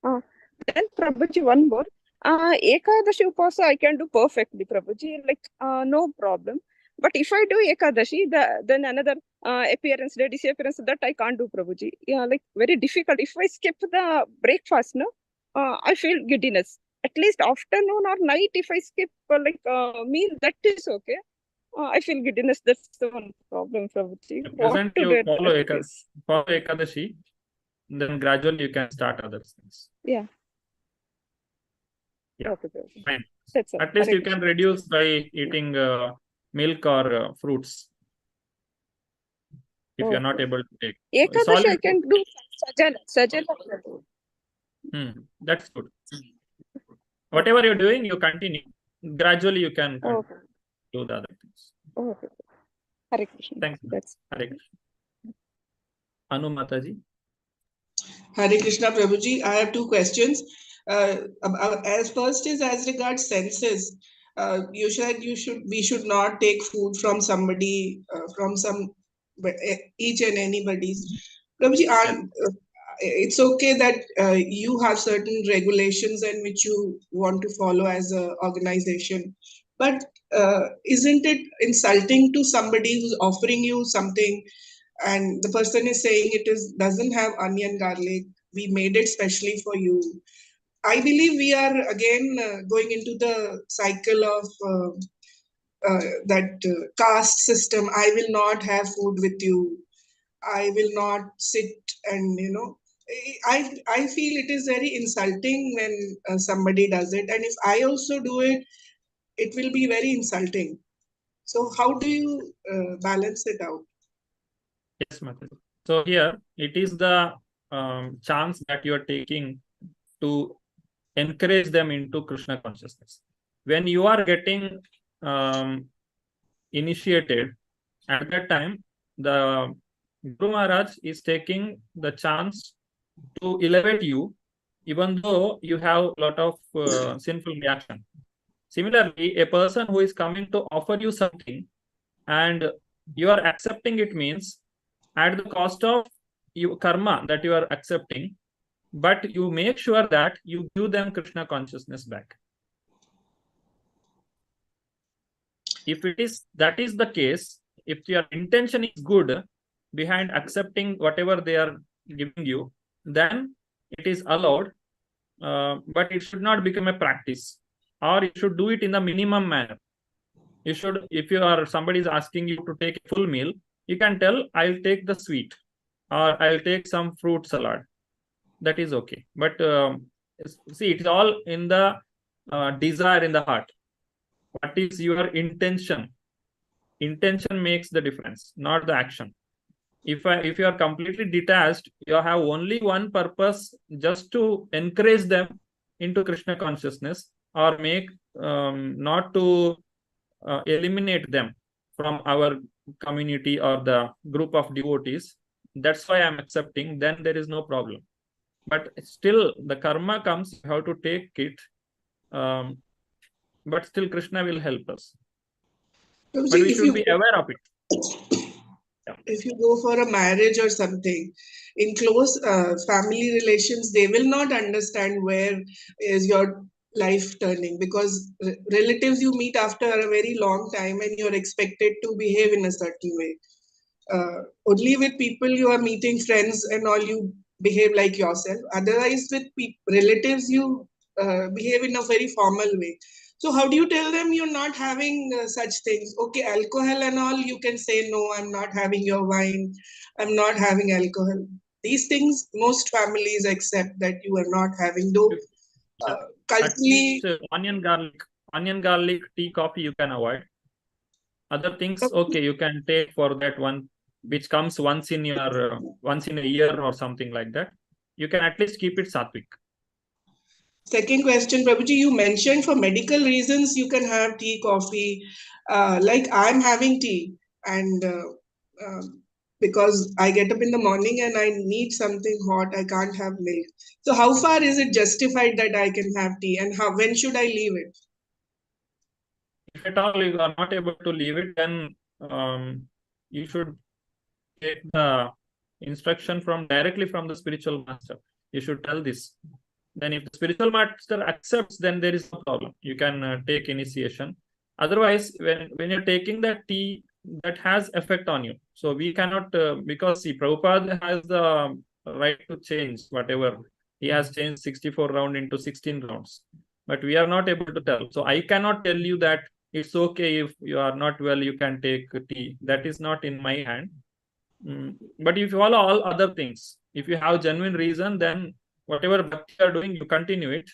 Then Prabhuji, one more. Ekadashi upasa I can do perfectly, Prabhuji. Like no problem. But if I do Ekadashi, then another appearance, day disappearance, that I can't do, Prabhuji. Yeah, like very difficult. If I skip the breakfast, no, I feel giddiness. At least afternoon or night, if I skip meal, that is okay. I feel giddiness. That's the one problem, Prabhuji. At present, you follow Ekadashi, then gradually you can start other things. Yeah. Yeah. Okay, fine. That's At least you can reduce by eating milk or fruits. If you are not able to take. Ekadashi, I can do sajala. That's good. Whatever you're doing, you continue. Gradually, you can do the other things. Okay. Hare Krishna. Thanks. Hare Krishna. Anu Mataji. Hare Krishna, Prabhuji. I have two questions. As first is as regards senses. You said we should not take food from somebody, from each and anybody's. Prabhuji, it's okay that you have certain regulations and which you want to follow as an organization, but isn't it insulting to somebody who's offering you something and the person is saying it doesn't have onion, garlic, we made it specially for you? I believe we are again going into the cycle of that caste system. I will not have food with you. I will not sit and, I feel it is very insulting when somebody does it. And if I also do it, it will be very insulting. So how do you balance it out? Yes, Mataji. So here, it is the chance that you are taking to encourage them into Krishna consciousness. When you are getting initiated, at that time, the Guru Maharaj is taking the chance to elevate you, even though you have a lot of sinful reaction. Similarly, a person who is coming to offer you something and you are accepting it means at the cost of your karma that you are accepting, but you make sure that you give them Krishna consciousness back. If that is the case, if your intention is good behind accepting whatever they are giving you, then it is allowed, but it should not become a practice, or you should do it in the minimum manner. You should, if somebody is asking you to take a full meal, you can tell, I'll take the sweet, or I'll take some fruit salad. That is okay. But see, it's all in the desire in the heart. What is your intention? Intention makes the difference, not the action. If you are completely detached, you have only one purpose, just to encourage them into Krishna consciousness, or make not to eliminate them from our community or the group of devotees. That's why I'm accepting. Then there is no problem. But still, the karma comes. You have to take it. But still, Krishna will help us. But we should be aware of it. If you go for a marriage or something, in close family relations, they will not understand where is your life turning, because relatives you meet after a very long time and you're expected to behave in a certain way. Only with people you are meeting, friends and all, you behave like yourself. Otherwise, with relatives, you behave in a very formal way. So how do you tell them you're not having such things? Okay, alcohol and all, you can say, no, I'm not having your wine. I'm not having alcohol. These things, most families accept that you are not having, though culturally... onion garlic, tea, coffee, you can avoid. Other things, okay, you can take for that one, which comes once in a year or something like that. You can at least keep it sattvic. Second question, Prabhuji, you mentioned for medical reasons you can have tea, coffee. Like I'm having tea, and because I get up in the morning and I need something hot, I can't have milk. So how far is it justified that I can have tea, and when should I leave it? If at all you are not able to leave it, then you should take the instruction directly from the spiritual master. You should tell this. Then if the spiritual master accepts, then there is no problem. You can take initiation. Otherwise, when you're taking that tea, that has effect on you. So we cannot, because see, Prabhupada has the right to change whatever. He has changed 64 rounds into 16 rounds. But we are not able to tell. So I cannot tell you that it's okay if you are not well, you can take tea. That is not in my hand. But if you follow all other things, if you have genuine reason, then whatever bhakti you are doing, you continue it.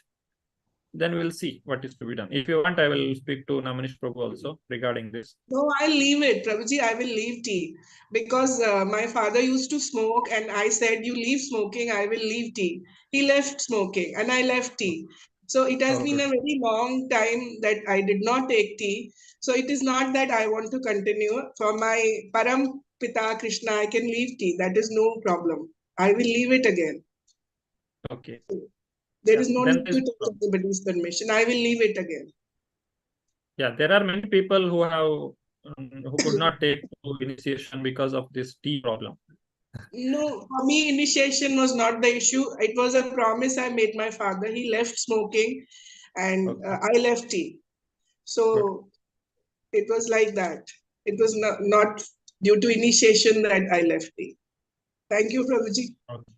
Then we'll see what is to be done. If you want, I will speak to Namanish Prabhu also regarding this. No, I'll leave it. Prabhuji, I will leave tea. Because my father used to smoke and I said, you leave smoking, I will leave tea. He left smoking and I left tea. So it has been a very long time that I did not take tea. So it is not that I want to continue. For my Param Pita Krishna, I can leave tea. That is no problem. I will leave it again. Okay. There is no need to take anybody's permission. I will leave it again. Yeah, there are many people who could not take initiation because of this tea problem. No, for me, initiation was not the issue. It was a promise I made my father. He left smoking and I left tea. So it was like that. It was not due to initiation that I left tea. Thank you, Prabhuji. Okay.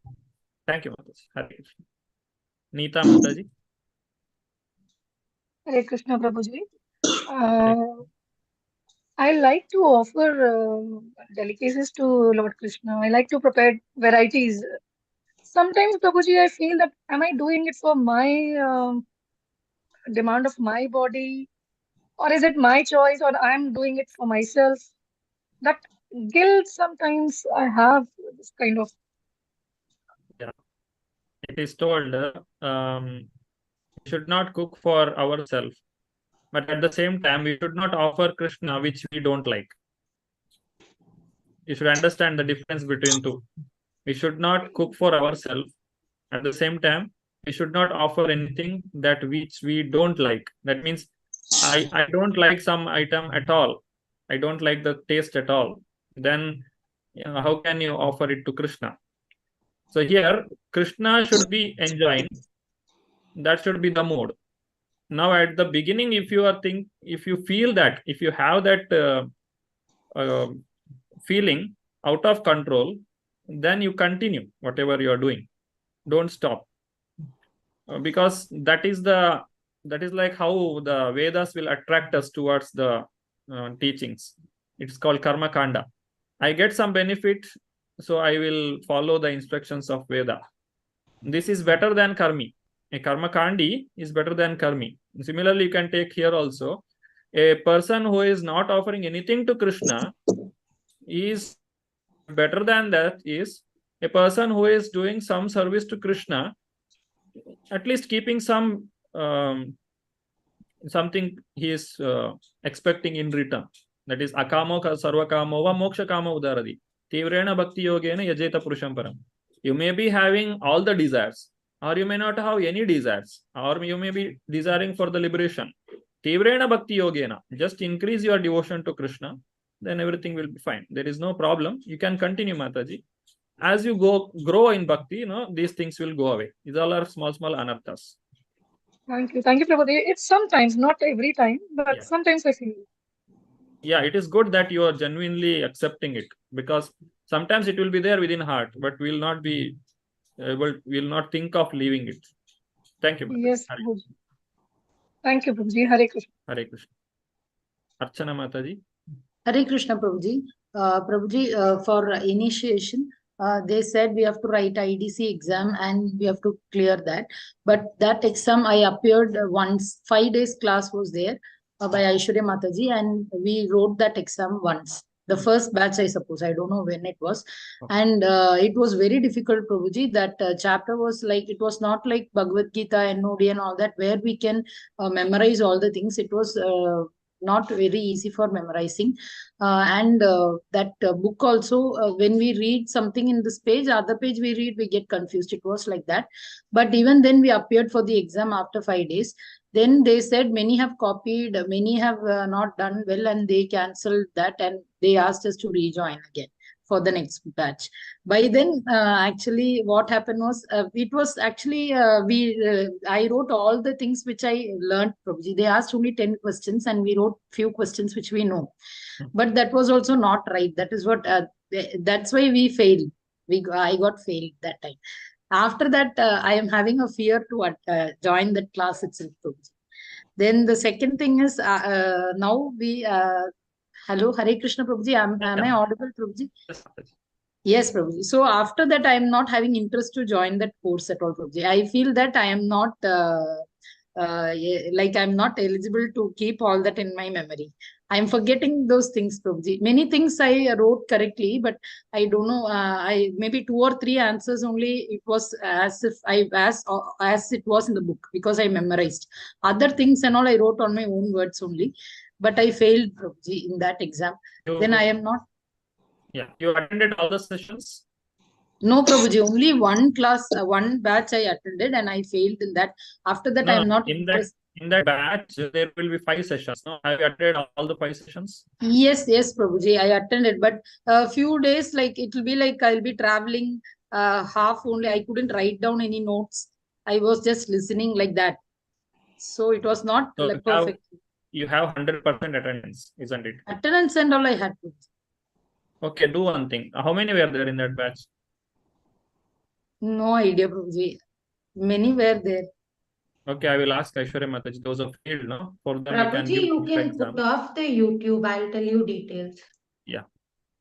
Thank you, Mataji. Hare Krishna. Neeta Mataji. Hare Krishna, Prabhuji. I like to offer delicacies to Lord Krishna. I like to prepare varieties. Sometimes, Prabhuji, I feel that am I doing it for my demand of my body, or is it my choice, or I'm doing it for myself? That guilt sometimes I have this kind of. Yeah, it is told we should not cook for ourselves, but at the same time we should not offer Krishna which we don't like. You should understand the difference between two. We should not cook for ourselves. At the same time, we should not offer anything which we don't like. That means I don't like some item at all. I don't like the taste at all. Then how can you offer it to Krishna? So here, Krishna should be enjoying. That should be the mood. Now at the beginning, if you feel that, if you have that feeling out of control, then you continue whatever you are doing. Don't stop. Because that is like how the Vedas will attract us towards the teachings. It's called karma kanda. I get some benefit, so I will follow the instructions of Veda. This is better than karmi. A karma kandi is better than karmi. Similarly, you can take here also. A person who is not offering anything to Krishna is better than that is a person who is doing some service to Krishna, at least keeping some something he is expecting in return. That is akamo sarva kamo va moksha kamo udaradi. Tivrena bhakti yogena yajeta purusham param. You may be having all the desires, or you may not have any desires, or you may be desiring for the liberation. Tivrena bhakti yogena. Just increase your devotion to Krishna, then everything will be fine. There is no problem. You can continue, Mataji. As you grow in bhakti, these things will go away. These all are small anarthas. Thank you, Prabhuji. It's sometimes, not every time, but sometimes I feel. Yeah, it is good that you are genuinely accepting it, because sometimes it will be there within heart, but we will not be able, we will not think of leaving it. Thank you, Mataji. Yes, Hare Prabhuji. Thank you, Prabhuji. Hare Krishna. Hare Krishna. Archana Mataji. Hare Krishna, Prabhuji. Prabhuji, for initiation, they said we have to write IDC exam and we have to clear that. But that exam, I appeared once. 5 days class was there by Aishwarya Mataji, and we wrote that exam once. The first batch, I suppose. I don't know when it was. And it was very difficult, Prabhuji. That chapter was like, it was not like Bhagavad Gita, NOI and all that, where we can memorize all the things. It was not very easy for memorizing. And that book also, when we read something in this page, other page we read, we get confused. It was like that. But even then we appeared for the exam after 5 days. Then they said many have copied, many have not done well, and they cancelled that, and they asked us to rejoin again for the next batch. By then, actually, what happened was, it was actually, I wrote all the things which I learned, Prabhuji. They asked only 10 questions, and we wrote few questions which we know. But that was also not right. That is what, that's why we failed. I got failed that time. After that, I am having a fear to join that class itself, Prabhuji. Then the second thing is, now we, hello, Hare Krishna, Prabhuji. Am I audible, Prabhuji? Yes, Mataji. Yes, Prabhuji. So after that, I am not having interest to join that course at all, Prabhuji. I feel that I am not, like I'm not eligible to keep all that in my memory. I'm forgetting those things, Prabhuji. Many things I wrote correctly, but I don't know. I maybe 2 or 3 answers only. It was as if as it was in the book, because I memorized. Other things and all I wrote on my own words only, but I failed, Prabhuji, in that exam. Then I am not. Yeah, you attended all the sessions? No, Prabhuji, only one class, one batch I attended, and I failed in that. After that, I am not in that batch, there will be 5 sessions. No, have you attended all the 5 sessions? Yes, Prabhuji, I attended, but a few days, like it will be like I'll be traveling half only. I couldn't write down any notes. I was just listening like that. So it was not So like perfect. You have 100% attendance, isn't it? Attendance and all I had to. Okay, do one thing. How many were there in that batch? No idea, Prabhuji. Many were there. Okay, I will ask Aishwarya Mataji. Those are field, no? For them, Prabhuji, you can exam. put off the YouTube. I'll tell you details. Yeah.